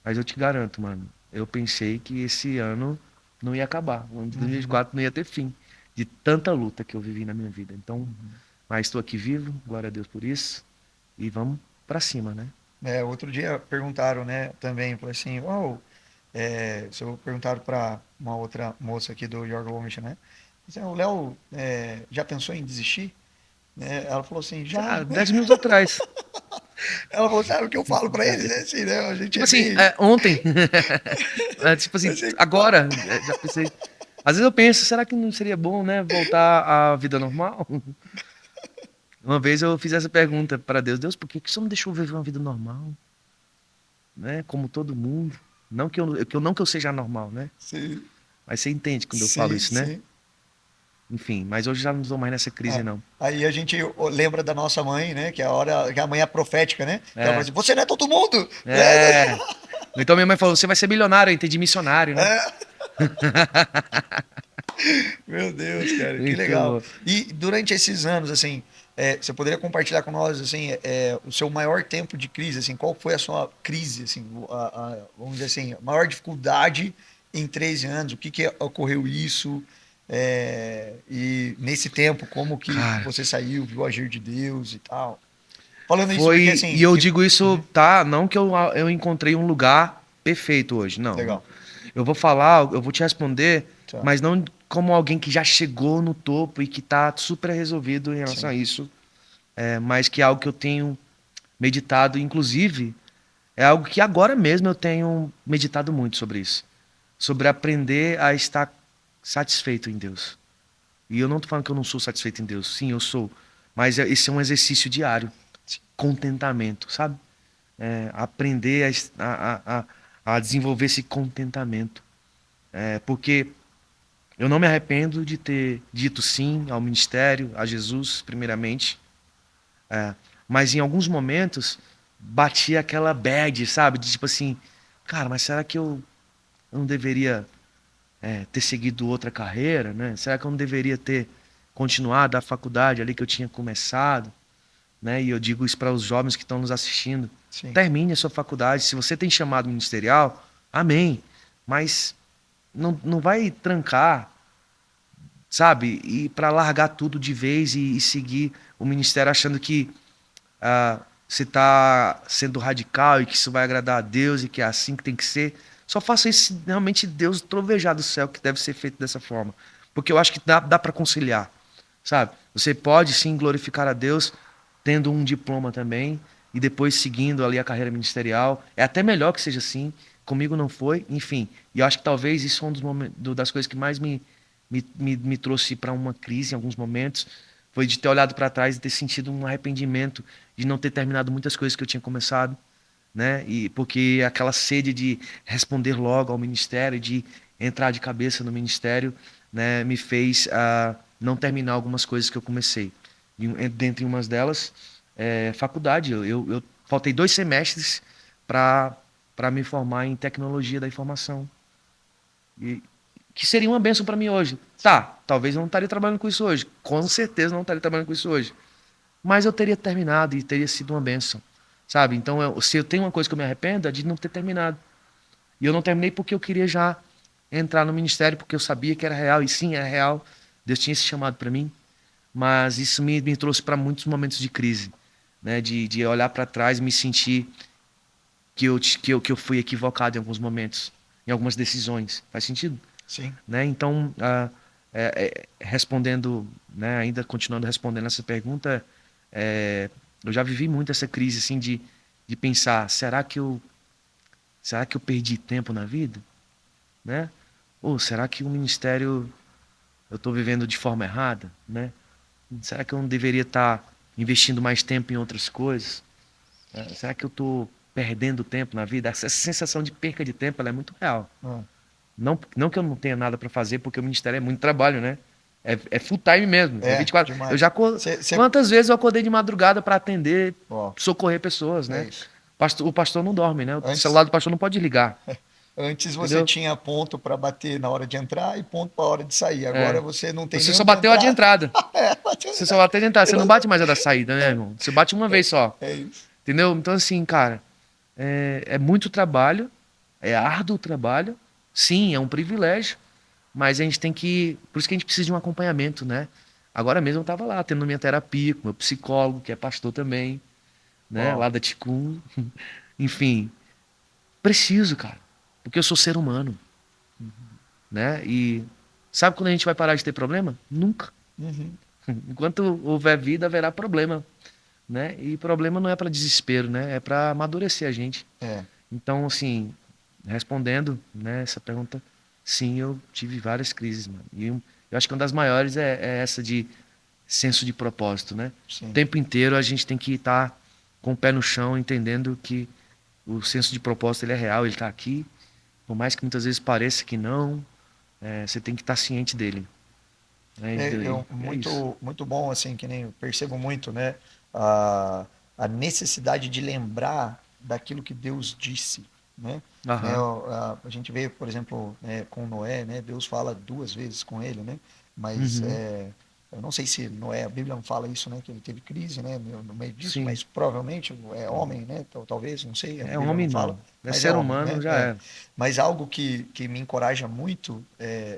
Mas eu te garanto, mano, eu pensei que esse ano não ia acabar. O ano de 2024 não ia ter fim. De tanta luta que eu vivi na minha vida. Então, mas estou aqui vivo, glória a Deus por isso. E vamos pra cima, né? Outro dia perguntaram, né, também, falou assim, se perguntaram para uma outra moça aqui do York Womish, né? O Léo já pensou em desistir? Né? Ela falou assim, já. 10 minutos atrás. Ela falou, sabe o que eu falo para eles? Né? Assim, né? A gente Tipo assim, ontem. Tipo assim, agora. Já pensei. Às vezes eu penso, será que não seria bom, né, voltar à vida normal? Uma vez eu fiz essa pergunta para Deus: Deus, por que você não me deixou viver uma vida normal? Né? Como todo mundo. Não que eu seja normal, né? Sim. Mas você entende quando eu falo isso, né? Sim. Enfim, mas hoje já não estou mais nessa crise, não. Aí a gente lembra da nossa mãe, né? Que a mãe é profética, né? Ela fala assim, você não é todo mundo! Então minha mãe falou, você vai ser milionário, eu entendi missionário, né? Meu Deus, cara, que Muito legal. bom. E durante esses anos, assim, você poderia compartilhar com nós, assim, o seu maior tempo de crise, assim, qual foi a sua crise, assim, vamos dizer assim, a maior dificuldade em 13 anos, o que ocorreu isso, e nesse tempo, como que Cara, você saiu, viu o agir de Deus e tal. Falando isso foi, porque, assim... e eu digo isso, tá? Não que eu encontrei um lugar perfeito hoje, não. Legal. Eu vou falar, eu vou te responder, Tá. mas não como alguém que já chegou no topo e que tá super resolvido em relação a isso, mas que é algo que eu tenho meditado, inclusive, é algo que agora mesmo eu tenho meditado muito sobre isso. Sobre aprender a estar satisfeito em Deus. E eu não tô falando que eu não sou satisfeito em Deus. Sim, eu sou. Mas esse é um exercício diário. Contentamento, sabe? Aprender a desenvolver esse contentamento. Porque eu não me arrependo de ter dito sim ao ministério, a Jesus, primeiramente. Mas em alguns momentos batia aquela bad, sabe? De tipo assim, cara, mas será que eu não deveria ter seguido outra carreira, né? Será que eu não deveria ter continuado a faculdade ali que eu tinha começado, né? E eu digo isso para os jovens que estão nos assistindo. Sim. Termine a sua faculdade. Se você tem chamado ministerial, amém. Mas não vai trancar, sabe? E para largar tudo de vez e seguir o ministério achando que você está sendo radical e que isso vai agradar a Deus e que é assim que tem que ser. Só faça isso se realmente Deus trovejar do céu que deve ser feito dessa forma. Porque eu acho que dá para conciliar, sabe? Você pode sim glorificar a Deus tendo um diploma também e depois seguindo ali a carreira ministerial. É até melhor que seja assim. Comigo não foi, enfim. E eu acho que talvez isso é um dos das coisas que mais me trouxe para uma crise em alguns momentos. Foi de ter olhado para trás e ter sentido um arrependimento de não ter terminado muitas coisas que eu tinha começado, né? E porque aquela sede de responder logo ao ministério, de entrar de cabeça no ministério, né, me fez não terminar algumas coisas que eu comecei. E, dentre umas delas, faculdade. Eu faltei 2 semestres para me formar em tecnologia da informação. E, que seria uma bênção para mim hoje. Tá, talvez eu não estaria trabalhando com isso hoje. Com certeza não estaria trabalhando com isso hoje. Mas eu teria terminado e teria sido uma bênção, sabe? Então, se eu tenho uma coisa que eu me arrependo, é de não ter terminado. E eu não terminei porque eu queria já entrar no ministério, porque eu sabia que era real. E sim, é real. Deus tinha esse chamado para mim. Mas isso me trouxe para muitos momentos de crise, né? De olhar para trás e me sentir que eu fui equivocado em alguns momentos, em algumas decisões. Faz sentido? Sim. Né? Então, respondendo, né, ainda continuando respondendo essa pergunta, eu já vivi muito essa crise assim de pensar, será que eu perdi tempo na vida, né? Ou será que o ministério eu estou vivendo de forma errada, né? Será que eu não deveria estar investindo mais tempo em outras coisas? Será que eu estou perdendo tempo na vida? Essa sensação de perca de tempo, ela é muito real. Não que eu não tenha nada para fazer, porque o ministério é muito trabalho, né? É full time mesmo. É 24. Demais. Eu já Quantas vezes eu acordei de madrugada para atender, socorrer pessoas, né? Isso. O pastor não dorme, né? O Antes, celular do pastor não pode ligar. antes você Entendeu? tinha ponto para bater na hora de entrar e ponto para a hora de sair. Agora você não tem Você nem só onde bateu a de entrar. entrada. Bateu Você só bateu a de entrada. Você não bate mais a da saída, né, irmão? Você bate uma vez só. É isso. Entendeu? Então, assim, cara, é muito trabalho, é árduo o trabalho. Sim, é um privilégio, mas a gente tem que. Por isso que a gente precisa de um acompanhamento, né? Agora mesmo eu estava lá, tendo minha terapia com meu psicólogo, que é pastor também, né? Uau. Lá da Ticum. Enfim, preciso, cara, porque eu sou ser humano, né? E sabe quando a gente vai parar de ter problema? Nunca. Uhum. Enquanto houver vida, haverá problema, né? E problema não é para desespero, né? É para amadurecer a gente. É. Então, assim, respondendo, né, essa pergunta, sim, eu tive várias crises, mano. E eu acho que uma das maiores é essa de senso de propósito, né? O Sim. tempo inteiro a gente tem que estar com o pé no chão, entendendo que o senso de propósito ele é real, ele está aqui. Por mais que muitas vezes pareça que não, você tem que estar ciente dele. Né? É isso. Muito bom, assim, que nem eu percebo muito, né? A, a necessidade de lembrar daquilo que Deus disse, né? Aham. A gente vê, por exemplo, com Noé, né? Deus fala 2 vezes com ele, né? Mas Uhum. eu não sei se Noé, a Bíblia não fala isso, né? Que ele teve crise, né? No meio disso, Sim. mas provavelmente é homem, né? Talvez, não sei, a É Bíblia não homem fala, não. É mas é ser homem, humano, né? já é. Mas algo que me encoraja muito,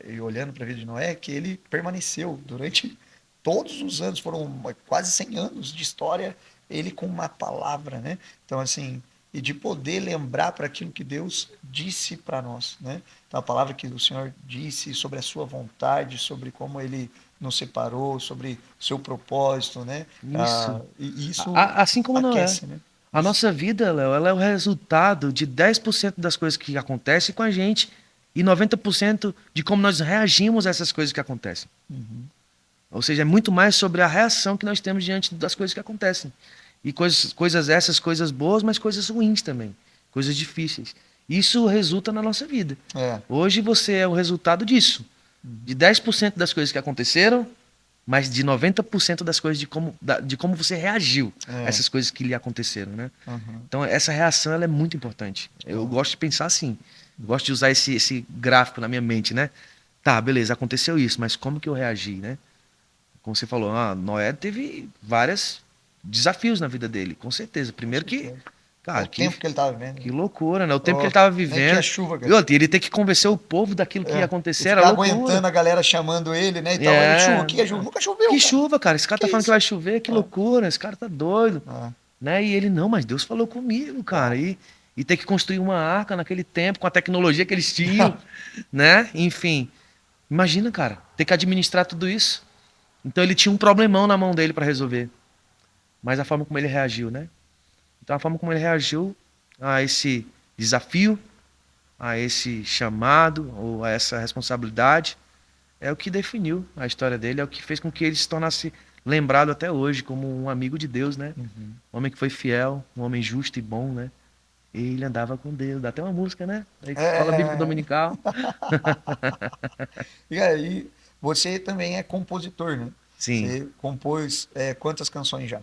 e olhando para a vida de Noé, é que ele permaneceu durante todos os anos, foram quase 100 anos de história, ele com uma palavra, né? Então, assim, e de poder lembrar para aquilo que Deus disse para nós, né? Então, a palavra que o Senhor disse sobre a sua vontade, sobre como ele nos separou, sobre o seu propósito, né? Isso. E isso Assim como não é. aquece, né? A Isso. nossa vida, Léo, ela é o resultado de 10% das coisas que acontecem com a gente e 90% de como nós reagimos a essas coisas que acontecem. Uhum. Ou seja, é muito mais sobre a reação que nós temos diante das coisas que acontecem. E coisas essas, coisas boas, mas coisas ruins também. Coisas difíceis. Isso resulta na nossa vida. É. Hoje você é o resultado disso. De 10% das coisas que aconteceram, mas de 90% das coisas de como você reagiu a essas coisas que lhe aconteceram, né? Uhum. Então essa reação ela é muito importante. Eu gosto de pensar assim. Eu gosto de usar esse gráfico na minha mente, né? Tá, beleza, aconteceu isso, mas como que eu reagi, né? Como você falou, Noé teve vários desafios na vida dele, com certeza. Primeiro que, cara, O tempo que ele estava vivendo. que loucura, né? O tempo que ele Oh, estava nem tinha vivendo. chuva, E cara. outra, ele ter que convencer o povo daquilo que ia E acontecer era ficar loucura. aguentando a galera chamando ele, né? E tal. Ele, chuva, É. o que é chuva? Nunca choveu, Que cara. chuva, cara. Esse cara tá falando que isso? vai chover, que loucura. Esse cara tá doido. Ah, Né? E ele, não, mas Deus falou comigo, cara. E ter que construir uma arca naquele tempo, com a tecnologia que eles tinham, né? Enfim. Imagina, cara, ter que administrar tudo isso. Então ele tinha um problemão na mão dele para resolver. Mas a forma como ele reagiu, né? Então a forma como ele reagiu a esse desafio, a esse chamado ou a essa responsabilidade é o que definiu a história dele, é o que fez com que ele se tornasse lembrado até hoje como um amigo de Deus, né? Um homem que foi fiel, um homem justo e bom, né? E ele andava com Deus. Dá até uma música, né? Da Escola Bíblica é. Dominical. E aí, você também é compositor, né? Sim. Você compôs quantas canções já?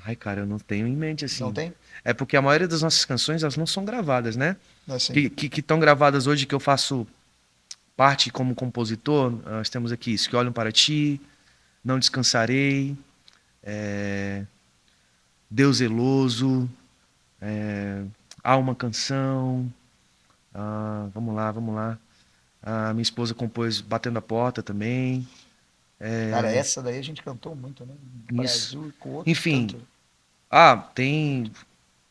Ai, cara, eu não tenho em mente Não assim. tem? É porque a maioria das nossas canções, elas não são gravadas, né? Assim. Que estão gravadas hoje, que eu faço parte como compositor, nós temos aqui Que Olham para Ti, Não Descansarei, Deus Zeloso, Há uma Canção, vamos lá, vamos lá. Minha esposa compôs Batendo a Porta também. Cara, essa daí a gente cantou muito, né? No Isso. Brasil e com outros Enfim, tantos. tem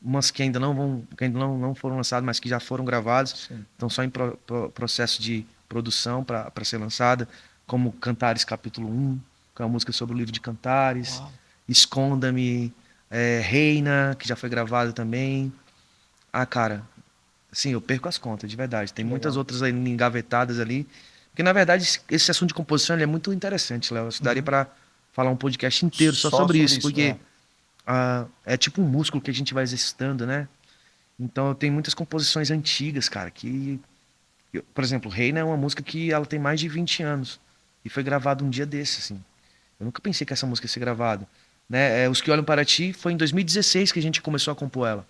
umas que ainda que ainda não foram lançadas, mas que já foram gravadas, Sim. estão só em processo de produção para ser lançada, como Cantares capítulo 1, que é uma música sobre o livro de Cantares, Uau. Esconda-me, Reina, que já foi gravada também. Cara, assim, eu perco as contas, de verdade. Tem muitas Legal. outras aí engavetadas ali, porque na verdade esse assunto de composição ele é muito interessante, Léo. Isso daria para falar um podcast inteiro só sobre isso, porque é tipo um músculo que a gente vai exercitando, né? Então eu tenho muitas composições antigas, cara, por exemplo, Reina é uma música que ela tem mais de 20 anos e foi gravada um dia desse, assim. Eu nunca pensei que essa música ia ser gravada, né? Os Que Olham para Ti foi em 2016 que a gente começou a compor ela.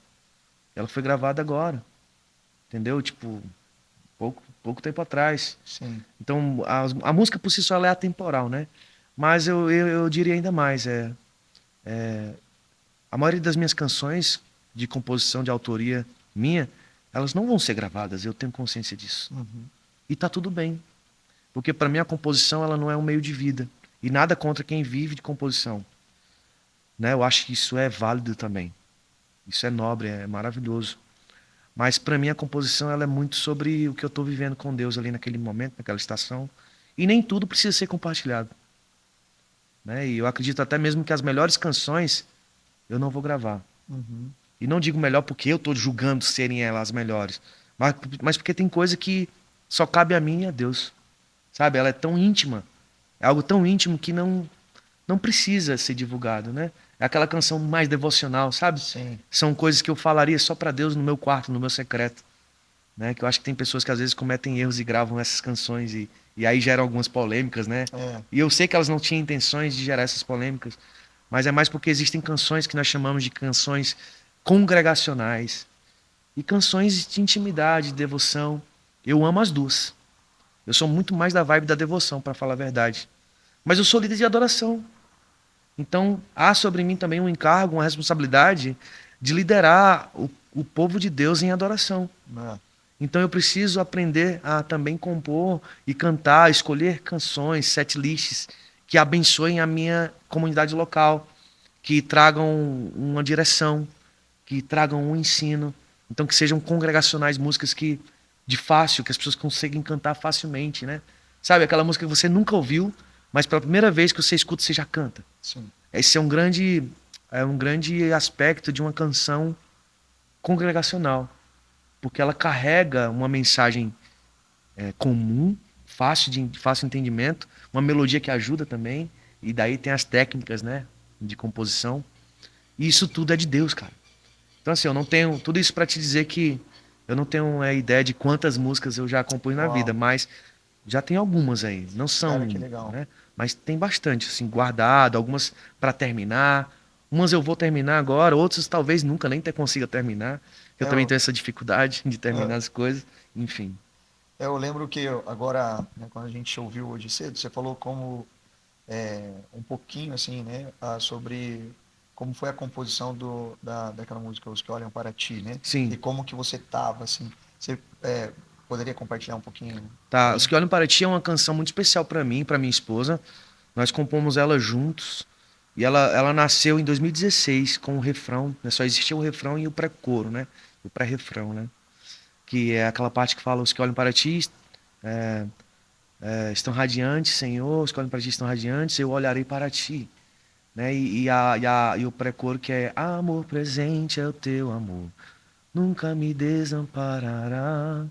Ela foi gravada agora, entendeu? Tipo, pouco tempo atrás. Sim. Então a música por si só ela é atemporal, né? Mas eu diria ainda mais, a maioria das minhas canções de composição, de autoria minha, elas não vão ser gravadas, eu tenho consciência disso. E tá tudo bem. Porque para mim a composição ela não é um meio de vida. E nada contra quem vive de composição. Né? Eu acho que isso é válido também. Isso é nobre, é maravilhoso. Mas para mim a composição ela é muito sobre o que eu estou vivendo com Deus ali naquele momento, naquela estação. E nem tudo precisa ser compartilhado. Né? E eu acredito até mesmo que as melhores canções eu não vou gravar. E não digo melhor porque eu estou julgando serem elas as melhores, mas porque tem coisa que só cabe a mim e a Deus. Sabe? Ela é tão íntima, é algo tão íntimo que não precisa ser divulgado, né? É aquela canção mais devocional, sabe? Sim. São coisas que eu falaria só para Deus no meu quarto, no meu secreto. Né? Que eu acho que tem pessoas que às vezes cometem erros e gravam essas canções e aí geram algumas polêmicas, né? E eu sei que elas não tinham intenções de gerar essas polêmicas, mas é mais porque existem canções que nós chamamos de canções congregacionais e canções de intimidade, de devoção. Eu amo as duas. Eu sou muito mais da vibe da devoção, para falar a verdade. Mas eu sou líder de adoração. Então, há sobre mim também um encargo, uma responsabilidade de liderar o povo de Deus em adoração. Então, eu preciso aprender a também compor e cantar, escolher canções, setlists que abençoem a minha comunidade local, que tragam uma direção, que tragam um ensino. Então, que sejam congregacionais, músicas que as pessoas conseguem cantar facilmente, né? Sabe, aquela música que você nunca ouviu, mas pela primeira vez que você escuta, você já canta. Sim. Esse é um grande aspecto de uma canção congregacional, porque ela carrega uma mensagem comum, fácil entendimento, uma melodia que ajuda também, e daí tem as técnicas, né, de composição. E isso tudo é de Deus, cara. Então assim, eu não tenho tudo isso para te dizer que Eu não tenho ideia de quantas músicas eu já compus na vida, Uau, mas já tem algumas aí. Não cara, que são, legal. né? Mas tem bastante, assim, guardado, algumas para terminar. Umas eu vou terminar agora, outras talvez nunca nem consiga terminar. Eu É, também eu, tenho essa dificuldade de terminar é, as coisas. Enfim. eu lembro que agora, né, quando a gente ouviu hoje cedo, você falou como um pouquinho assim, né, sobre como foi a composição daquela música Os Que Olham para Ti, né? E Sim. como que você tava, assim. Você poderia compartilhar um pouquinho Tá. para Os mim? Que Olham para Ti é uma canção muito especial para mim, para minha esposa. Nós compomos ela juntos. E ela nasceu em 2016 com o refrão, né? Só existia o refrão e o pré-coro, né? O pré-refrão, né? Que é aquela parte que fala: os que olham para ti estão radiantes, Senhor, os que olham para ti estão radiantes, eu olharei para ti. Né? E o pré-coro que é: amor presente é o teu amor, nunca me desamparará,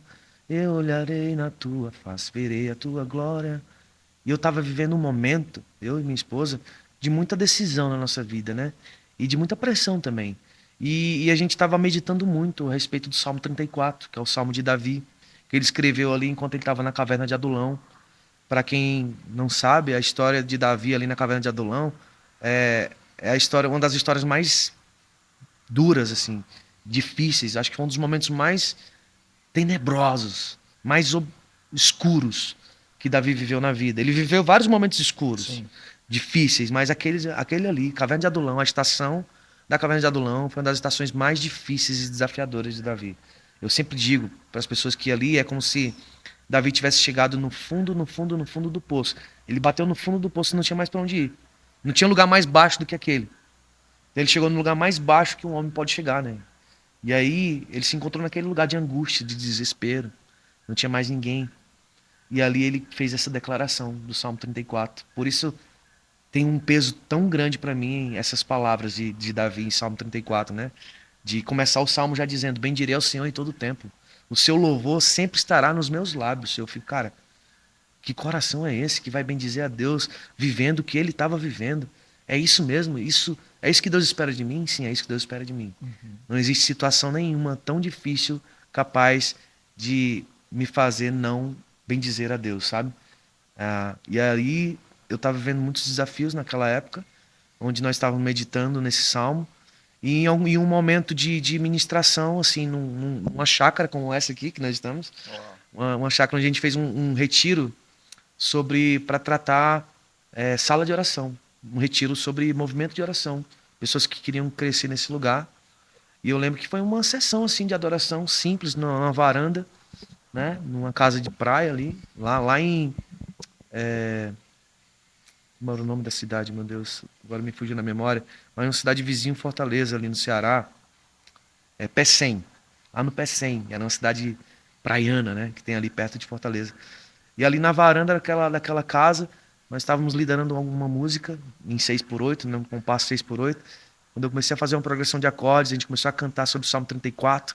eu olharei na tua face, verei a tua glória. E eu estava vivendo um momento, eu e minha esposa, de muita decisão na nossa vida, né? E de muita pressão também. E a gente estava meditando muito a respeito do Salmo 34, que é o Salmo de Davi, que ele escreveu ali enquanto ele estava na caverna de Adulão. Para quem não sabe, a história de Davi ali na caverna de Adulão é a história, uma das histórias mais duras, assim, difíceis. Acho que foi um dos momentos mais tenebrosos, mais escuros que Davi viveu na vida. Ele viveu vários momentos escuros, Sim. difíceis, mas aquele ali, Caverna de Adulão, a estação da Caverna de Adulão foi uma das estações mais difíceis e desafiadoras de Davi. Eu sempre digo para as pessoas que ali é como se Davi tivesse chegado no fundo, no fundo, no fundo do poço. Ele bateu no fundo do poço e não tinha mais para onde ir. Não tinha lugar mais baixo do que aquele. Ele chegou no lugar mais baixo que um homem pode chegar, né? E aí ele se encontrou naquele lugar de angústia, de desespero. Não tinha mais ninguém. E ali ele fez essa declaração do Salmo 34. Por isso tem um peso tão grande para mim essas palavras de Davi em Salmo 34, né? De começar o salmo já dizendo: bendirei ao Senhor em todo o tempo. O seu louvor sempre estará nos meus lábios. Eu fico, cara, que coração é esse que vai bendizer a Deus vivendo o que ele estava vivendo? É isso mesmo? Isso é isso que Deus espera de mim? Sim, é isso que Deus espera de mim. Uhum. Não existe situação nenhuma tão difícil capaz de me fazer não bendizer a Deus, sabe? E aí eu estava vivendo muitos desafios naquela época, onde nós estávamos meditando nesse salmo, e em um momento de ministração, assim, numa chácara como essa aqui que nós estamos, Uau. uma chácara onde a gente fez um retiro sobre para tratar sala de oração, um retiro sobre movimento de oração, pessoas que queriam crescer nesse lugar. E eu lembro que foi uma sessão assim de adoração simples numa varanda, né, numa casa de praia ali, lá em como era o nome da cidade, meu Deus, agora me fugiu na memória, mas uma cidade vizinha Fortaleza ali no Ceará, Pecém, lá no Pecém, era uma cidade praiana, né, que tem ali perto de Fortaleza. E ali na varanda daquela casa, nós estávamos liderando alguma música em 6/8, né, um compasso 6/8. Quando eu comecei a fazer uma progressão de acordes, a gente começou a cantar sobre o Salmo 34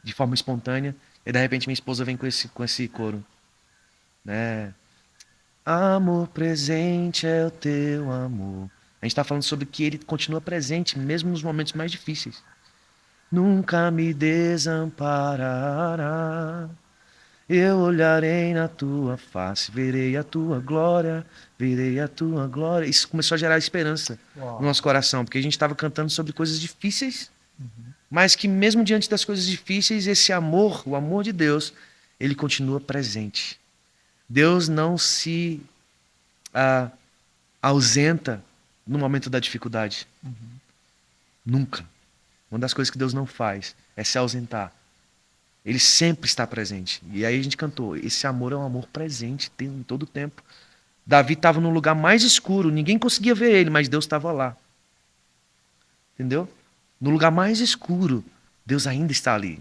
de forma espontânea, e de repente minha esposa vem com esse coro, né? Amor presente é o teu amor. A gente está falando sobre que ele continua presente mesmo nos momentos mais difíceis. Nunca me desamparará. Eu olharei na tua face, verei a tua glória, verei a tua glória. Isso começou a gerar esperança no Uau. nosso coração, porque a gente estava cantando sobre coisas difíceis, Uhum. mas que mesmo diante das coisas difíceis, esse amor, o amor de Deus, ele continua presente. Deus não se ah, ausenta no momento da dificuldade. Uhum. Nunca. Uma das coisas que Deus não faz é se ausentar. Ele sempre está presente. E aí a gente cantou: esse amor é um amor presente, tem em todo o tempo. Davi estava no lugar mais escuro, ninguém conseguia ver ele, mas Deus estava lá. Entendeu? No lugar mais escuro, Deus ainda está ali.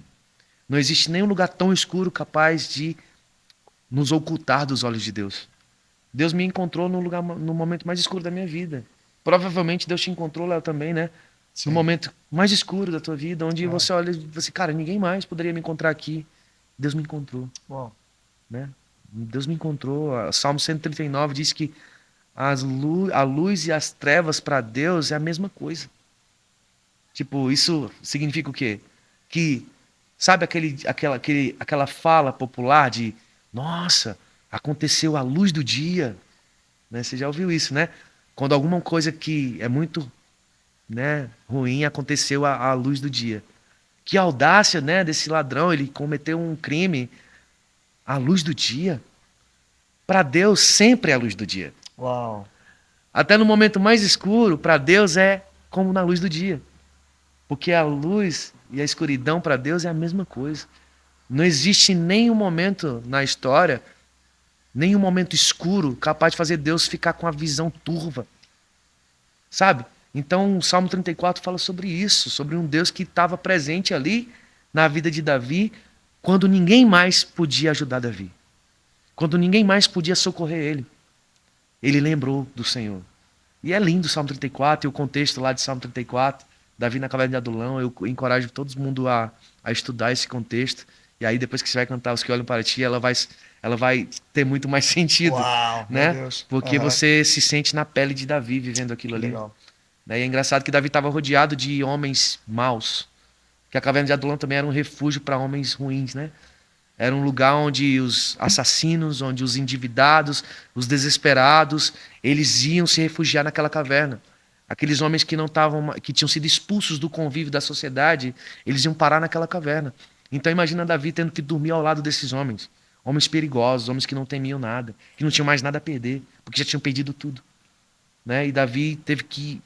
Não existe nenhum lugar tão escuro capaz de nos ocultar dos olhos de Deus. Deus me encontrou no momento mais escuro da minha vida. Provavelmente Deus te encontrou lá também, né? No Sim. momento mais escuro da tua vida, onde Ah, você olha e você, cara, ninguém mais poderia me encontrar aqui. Deus me encontrou, uau. né? Deus me encontrou. Salmo 139 diz que a luz e as trevas para Deus é a mesma coisa. Tipo, isso significa o quê? Que Sabe aquela fala popular de nossa, aconteceu à luz do dia, né? Você já ouviu isso, né? Quando alguma coisa que é muito, né, ruim aconteceu à luz do dia. Que audácia, né, desse ladrão, ele cometeu um crime à luz do dia. Para Deus sempre é a luz do dia. Uau. Até no momento mais escuro, para Deus é como na luz do dia. Porque a luz e a escuridão para Deus é a mesma coisa. Não existe nenhum momento na história, nenhum momento escuro capaz de fazer Deus ficar com a visão turva. Sabe? Então o Salmo 34 fala sobre isso, sobre um Deus que estava presente ali na vida de Davi quando ninguém mais podia ajudar Davi. Quando ninguém mais podia socorrer ele. Ele lembrou do Senhor. E é lindo o Salmo 34 e o contexto lá de Salmo 34, Davi na caverna de Adulão. Eu encorajo todo mundo a estudar esse contexto. E aí depois que você vai cantar Os Que Olham Para Ti, ela vai ter muito mais sentido. Uau, né? meu Deus. Porque você se sente na pele de Davi vivendo aquilo ali. Legal. E é engraçado que Davi estava rodeado de homens maus. Que a caverna de Adulão também era um refúgio para homens ruins, né? Era um lugar onde os assassinos, onde os endividados, os desesperados, eles iam se refugiar naquela caverna. Aqueles homens que não estavam, que tinham sido expulsos do convívio da sociedade, eles iam parar naquela caverna. Então imagina Davi tendo que dormir ao lado desses homens, homens perigosos, homens que não temiam nada, que não tinham mais nada a perder, porque já tinham perdido tudo, né? E Davi teve que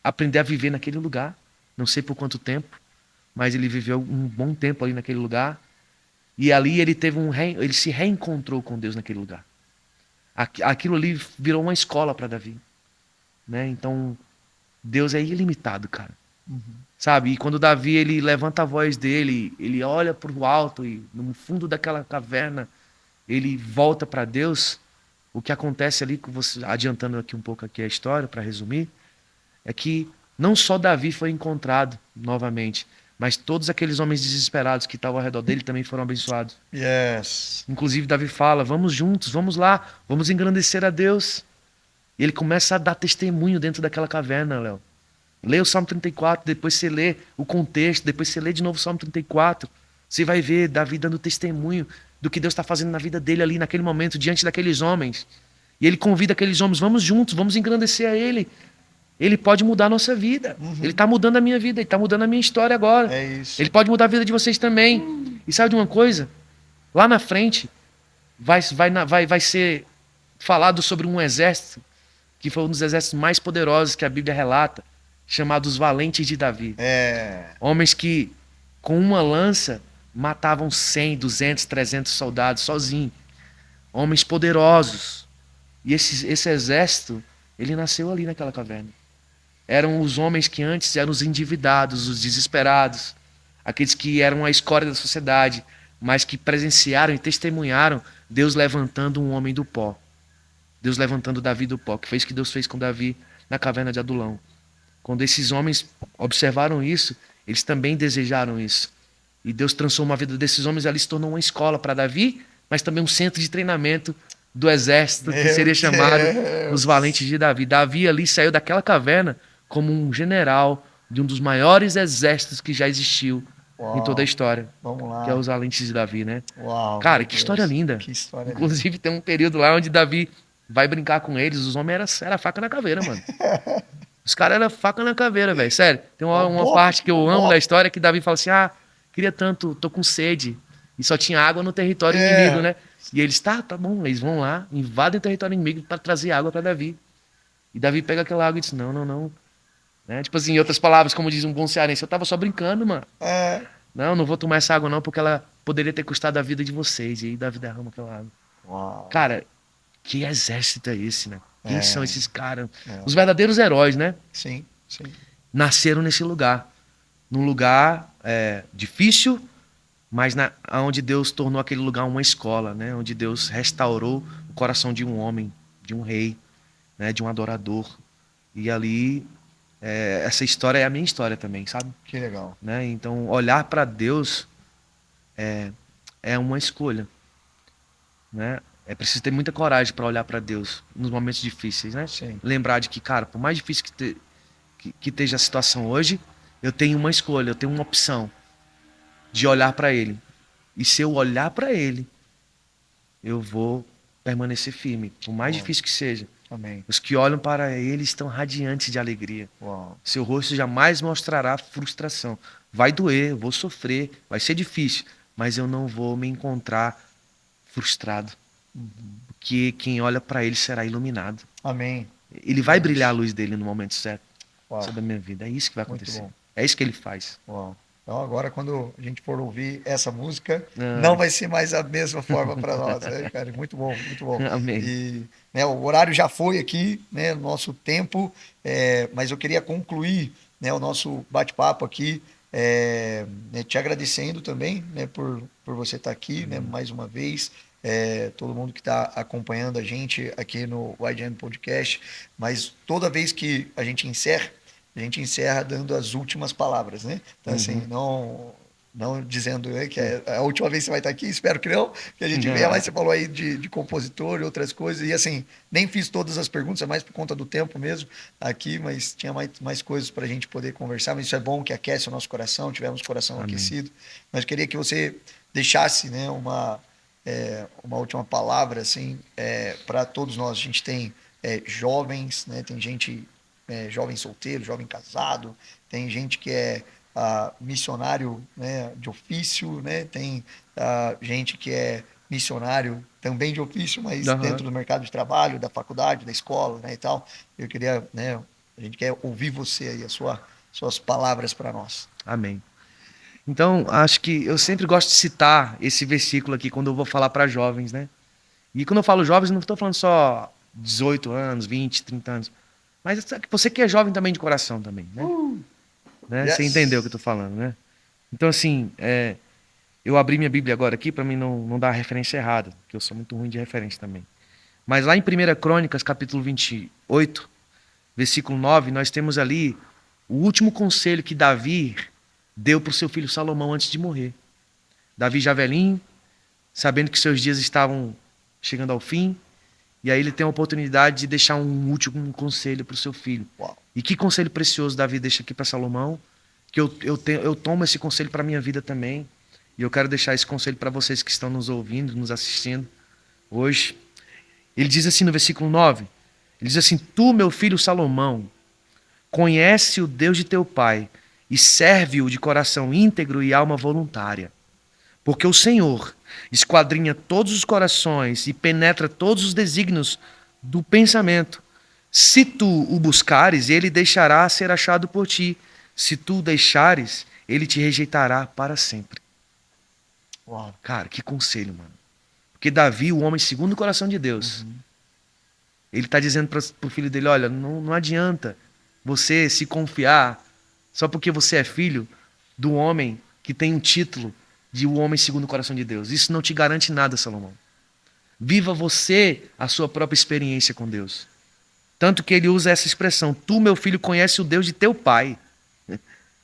aprender a viver naquele lugar, não sei por quanto tempo, mas ele viveu um bom tempo ali naquele lugar. E ali ele ele se reencontrou com Deus naquele lugar. Aquilo ali virou uma escola para Davi, né? Então Deus é ilimitado, cara. Sabe? E quando Davi ele levanta a voz dele, ele olha para o alto e no fundo daquela caverna ele volta para Deus. O que acontece ali, adiantando aqui um pouco aqui a história para resumir, é que não só Davi foi encontrado novamente, mas todos aqueles homens desesperados que estavam ao redor dele também foram abençoados. Yes. Inclusive Davi fala, vamos juntos, vamos lá, vamos engrandecer a Deus. E ele começa a dar testemunho dentro daquela caverna, Léo. Lê o Salmo 34, depois você lê o contexto, depois você lê de novo o Salmo 34. Você vai ver Davi dando testemunho do que Deus está fazendo na vida dele ali, naquele momento, diante daqueles homens. E ele convida aqueles homens, vamos juntos, vamos engrandecer a ele. Ele pode mudar a nossa vida. Ele está mudando a minha vida, ele está mudando a minha história agora. É isso. Ele pode mudar a vida de vocês também. E sabe de uma coisa? Lá na frente vai ser falado sobre um exército que foi um dos exércitos mais poderosos que a Bíblia relata, chamado os valentes de Davi. Homens que com uma lança matavam 100, 200, 300 soldados sozinhos. Homens poderosos. E esse exército, ele nasceu ali naquela caverna. Eram os homens que antes eram os endividados, os desesperados, aqueles que eram a escória da sociedade, mas que presenciaram e testemunharam Deus levantando um homem do pó. Deus levantando Davi do pó, que fez o que Deus fez com Davi na caverna de Adulão. Quando esses homens observaram isso, eles também desejaram isso. E Deus transformou a vida desses homens e ali se tornou uma escola para Davi, mas também um centro de treinamento do exército que seria chamado os valentes de Davi. Davi ali saiu daquela caverna como um general de um dos maiores exércitos que já existiu em toda a história. Vamos lá. Que é os valentes de Davi, né? Uau, cara, que história linda. Que história Inclusive tem um período lá onde Davi vai brincar com eles, os homens era faca na caveira, mano. Os caras eram faca na caveira, velho. Sério. Tem uma parte que eu amo da história que Davi fala assim, queria tanto, tô com sede. E só tinha água no território inimigo, né? E eles, tá bom, eles vão lá, invadem o território inimigo para trazer água para Davi. E Davi pega aquela água e diz, não. Né? Tipo assim, em outras palavras, como diz um bom cearense, eu tava só brincando, mano. Não vou tomar essa água não, porque ela poderia ter custado a vida de vocês. E aí Davi derrama aquela água. Uau. Cara, que exército é esse, né? Quem são esses caras? Os verdadeiros heróis, né? Sim. Nasceram nesse lugar. Num lugar difícil, mas onde Deus tornou aquele lugar uma escola, né? Onde Deus restaurou o coração de um homem, de um rei, né? De um adorador. E ali, essa história é a minha história também, sabe? Que legal. Né? Então, olhar para Deus é uma escolha, né? É preciso ter muita coragem para olhar para Deus nos momentos difíceis, né? Sim. Lembrar de que, cara, por mais difícil que esteja a situação hoje, eu tenho uma escolha, eu tenho uma opção. de olhar para Ele. E se eu olhar para Ele, eu vou permanecer firme, por mais Uau. difícil que seja. Amém. Os que olham para Ele estão radiantes de alegria. Uau. Seu rosto jamais mostrará frustração. Vai doer, eu vou sofrer, vai ser difícil, mas eu não vou me encontrar frustrado. Porque quem olha para Ele será iluminado. Amém. Ele vai brilhar a luz dele no momento certo. Uau. Sobre a minha vida. É isso que vai Muito acontecer. bom. É isso que Ele faz. Uau. Então agora quando a gente for ouvir essa música, Ah. não vai ser mais a mesma forma para nós, né, cara? Muito bom, muito bom. Amém. E né, o horário já foi aqui, né, nosso tempo, mas eu queria concluir, né, o nosso bate-papo aqui, né, te agradecendo também, né, por você estar aqui, né, mais uma vez. Todo mundo que está acompanhando a gente aqui no YGM Podcast, mas toda vez que a gente encerra dando as últimas palavras, né? Então, assim, não dizendo, né, que é a última vez que você vai estar aqui, espero que não, que a gente venha, mas você falou aí de compositor e outras coisas, e assim, nem fiz todas as perguntas, é mais por conta do tempo mesmo aqui, mas tinha mais coisas para a gente poder conversar, mas isso é bom que aquece o nosso coração, tivemos o coração Amém. aquecido, mas queria que você deixasse, né, uma última palavra, assim, para todos nós. A gente tem jovens, né, tem gente... jovem solteiro, jovem casado, tem gente que é missionário, né, de ofício, né, tem gente que é missionário também de ofício, mas dentro do mercado de trabalho, da faculdade, da escola, né, e tal. Eu queria, né, a gente quer ouvir você aí, suas palavras para nós. Amém. Então, acho que eu sempre gosto de citar esse versículo aqui quando eu vou falar para jovens, né? E quando eu falo jovens, não estou falando só 18 anos, 20, 30 anos. Mas você que é jovem também de coração também, né? Né? Yes. Você entendeu o que eu estou falando, né? Então, assim, eu abri minha Bíblia agora aqui para mim não dar a referência errada, porque eu sou muito ruim de referência também. Mas lá em 1 Crônicas, capítulo 28, versículo 9, nós temos ali o último conselho que Davi deu para o seu filho Salomão antes de morrer. Davi já velhinho, sabendo que seus dias estavam chegando ao fim, e aí ele tem a oportunidade de deixar um último conselho para o seu filho. Uau. E que conselho precioso Davi deixa aqui para Salomão, que eu tomo esse conselho para a minha vida também, e eu quero deixar esse conselho para vocês que estão nos ouvindo, nos assistindo hoje. Ele diz assim no versículo 9, ele diz assim: Tu, meu filho Salomão, conhece o Deus de teu pai e serve-o de coração íntegro e alma voluntária. Porque o Senhor esquadrinha todos os corações e penetra todos os desígnios do pensamento. Se tu o buscares, ele deixará ser achado por ti. Se tu o deixares, ele te rejeitará para sempre. Uau. Cara, que conselho, mano. Porque Davi, o homem segundo o coração de Deus, ele está dizendo para o filho dele: olha, não adianta você se confiar só porque você é filho do homem que tem um título de o homem segundo o coração de Deus. Isso não te garante nada, Salomão. Viva você a sua própria experiência com Deus. Tanto que ele usa essa expressão: tu, meu filho, conhece o Deus de teu pai.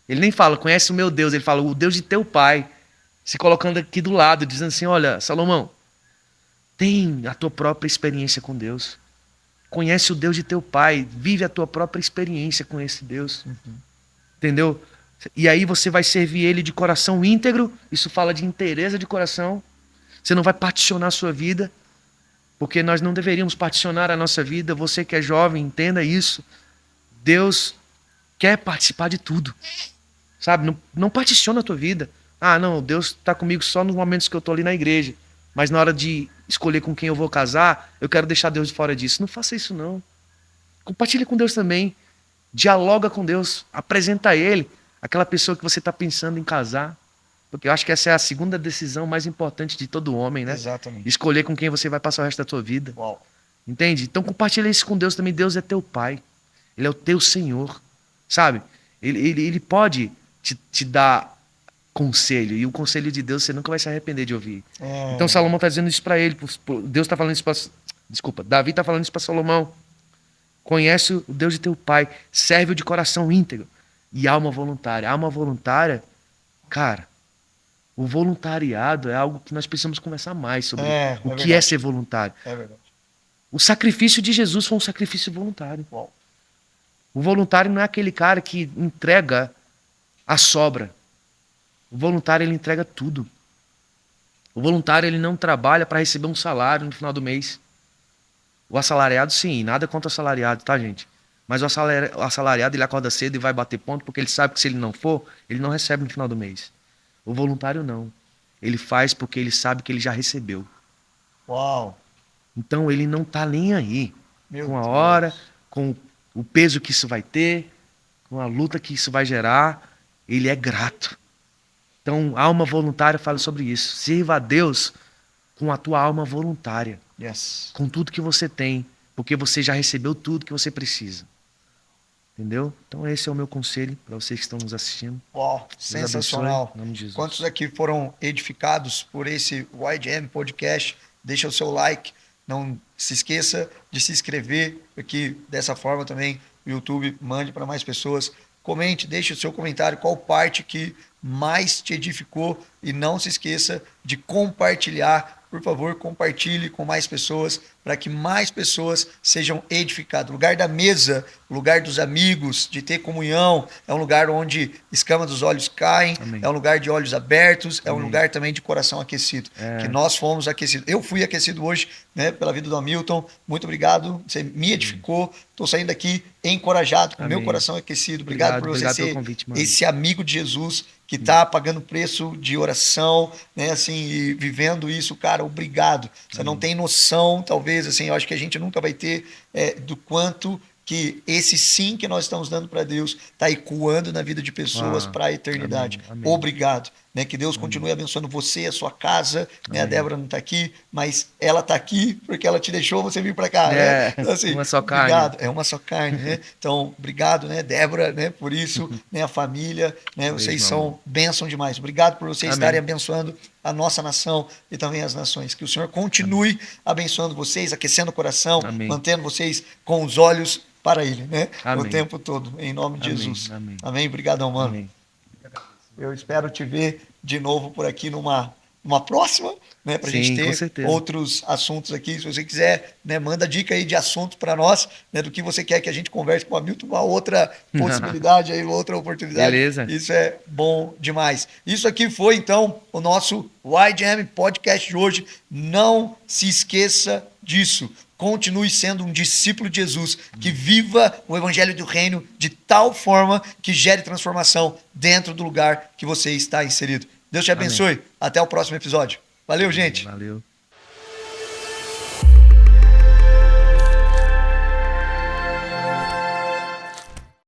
Ele nem fala, conhece o meu Deus, ele fala, o Deus de teu pai. Se colocando aqui do lado, dizendo assim: olha, Salomão, tem a tua própria experiência com Deus. Conhece o Deus de teu pai, vive a tua própria experiência com esse Deus. Entendeu? E aí você vai servir ele de coração íntegro, isso fala de inteireza de coração. Você não vai particionar a sua vida, porque nós não deveríamos particionar a nossa vida. Você que é jovem, entenda isso. Deus quer participar de tudo, sabe? Não particiona a tua vida. Ah, não, Deus está comigo só nos momentos que eu estou ali na igreja, mas na hora de escolher com quem eu vou casar, eu quero deixar Deus de fora disso. Não faça isso, não. Compartilhe com Deus também. Dialoga com Deus. Apresenta a Ele aquela pessoa que você está pensando em casar. Porque eu acho que essa é a segunda decisão mais importante de todo homem, né? Exatamente. Escolher com quem você vai passar o resto da tua vida. Uau. Entende? Então compartilha isso com Deus também. Deus é teu Pai. Ele é o teu Senhor. Sabe? Ele pode te dar conselho. E o conselho de Deus você nunca vai se arrepender de ouvir. Então Salomão está dizendo isso para ele. Deus está falando isso para... Desculpa. Davi está falando isso para Salomão. Conhece o Deus de teu pai. Serve-o de coração íntegro. E alma voluntária. Alma voluntária, cara, o voluntariado é algo que nós precisamos conversar mais sobre o que é ser voluntário. É verdade. O sacrifício de Jesus foi um sacrifício voluntário. Uau. O voluntário não é aquele cara que entrega a sobra. O voluntário, ele entrega tudo. O voluntário, ele não trabalha para receber um salário no final do mês. O assalariado, sim, nada contra o assalariado, tá, gente? Mas o assalariado, ele acorda cedo e vai bater ponto porque ele sabe que se ele não for, ele não recebe no final do mês. O voluntário, não. Ele faz porque ele sabe que ele já recebeu. Uau! Então, ele não tá nem aí Meu com a Deus. hora, com o peso que isso vai ter, com a luta que isso vai gerar. Ele é grato. Então, alma voluntária fala sobre isso. Sirva a Deus com a tua alma voluntária, Yes. com tudo que você tem, porque você já recebeu tudo que você precisa. Entendeu? Então esse é o meu conselho para vocês que estão nos assistindo. Uau, Deus sensacional. abençoe, em nome de Jesus. Quantos aqui foram edificados por esse YGM Podcast? Deixa o seu like. Não se esqueça de se inscrever, porque dessa forma também o YouTube mande para mais pessoas. Comente, deixe o seu comentário, qual parte que mais te edificou, e não se esqueça de compartilhar. Por favor, compartilhe com mais pessoas, para que mais pessoas sejam edificadas. O lugar da mesa, o lugar dos amigos, de ter comunhão, é um lugar onde escamas dos olhos caem, Amém. é um lugar de olhos abertos, é um Amém. lugar também de coração aquecido. Que nós fomos aquecidos. Eu fui aquecido hoje, né, pela vida do Hamilton. Muito obrigado, você me edificou. Estou saindo daqui encorajado, com o meu Amém. coração aquecido. Obrigado por você obrigado pelo ser convite, mano. esse amigo de Jesus que está pagando preço de oração, né, assim, e vivendo isso, cara, obrigado. Você não tem noção, talvez, assim, eu acho que a gente nunca vai ter do quanto que esse sim que nós estamos dando para Deus está ecoando na vida de pessoas para a eternidade. Amém, amém. Obrigado. Né, que Deus continue abençoando você, a sua casa. Né, a Débora não está aqui, mas ela está aqui porque ela te deixou você vir para cá. Né? Então, assim, uma só obrigado. carne. É uma só carne. Né? Então, obrigado, né, Débora, né, por isso, né, a família. Né, vocês são bênção demais. Obrigado por vocês estarem abençoando a nossa nação e também as nações. Que o Senhor continue abençoando vocês, aquecendo o coração, mantendo vocês com os olhos para Ele, né? O tempo todo, em nome de Jesus. Amém. Obrigadão, mano. Amém. Eu espero te ver de novo por aqui numa próxima, né? Pra gente ter outros assuntos aqui. Se você quiser, né, manda dica aí de assuntos para nós, né? Do que você quer que a gente converse com o Hamilton, uma outra possibilidade aí, outra oportunidade. Beleza. Isso é bom demais. Isso aqui foi, então, o nosso YGM Podcast de hoje. Não se esqueça disso. Continue sendo um discípulo de Jesus, que viva o evangelho do reino de tal forma que gere transformação dentro do lugar que você está inserido. Deus te abençoe. Até o próximo episódio. Valeu, gente. Valeu.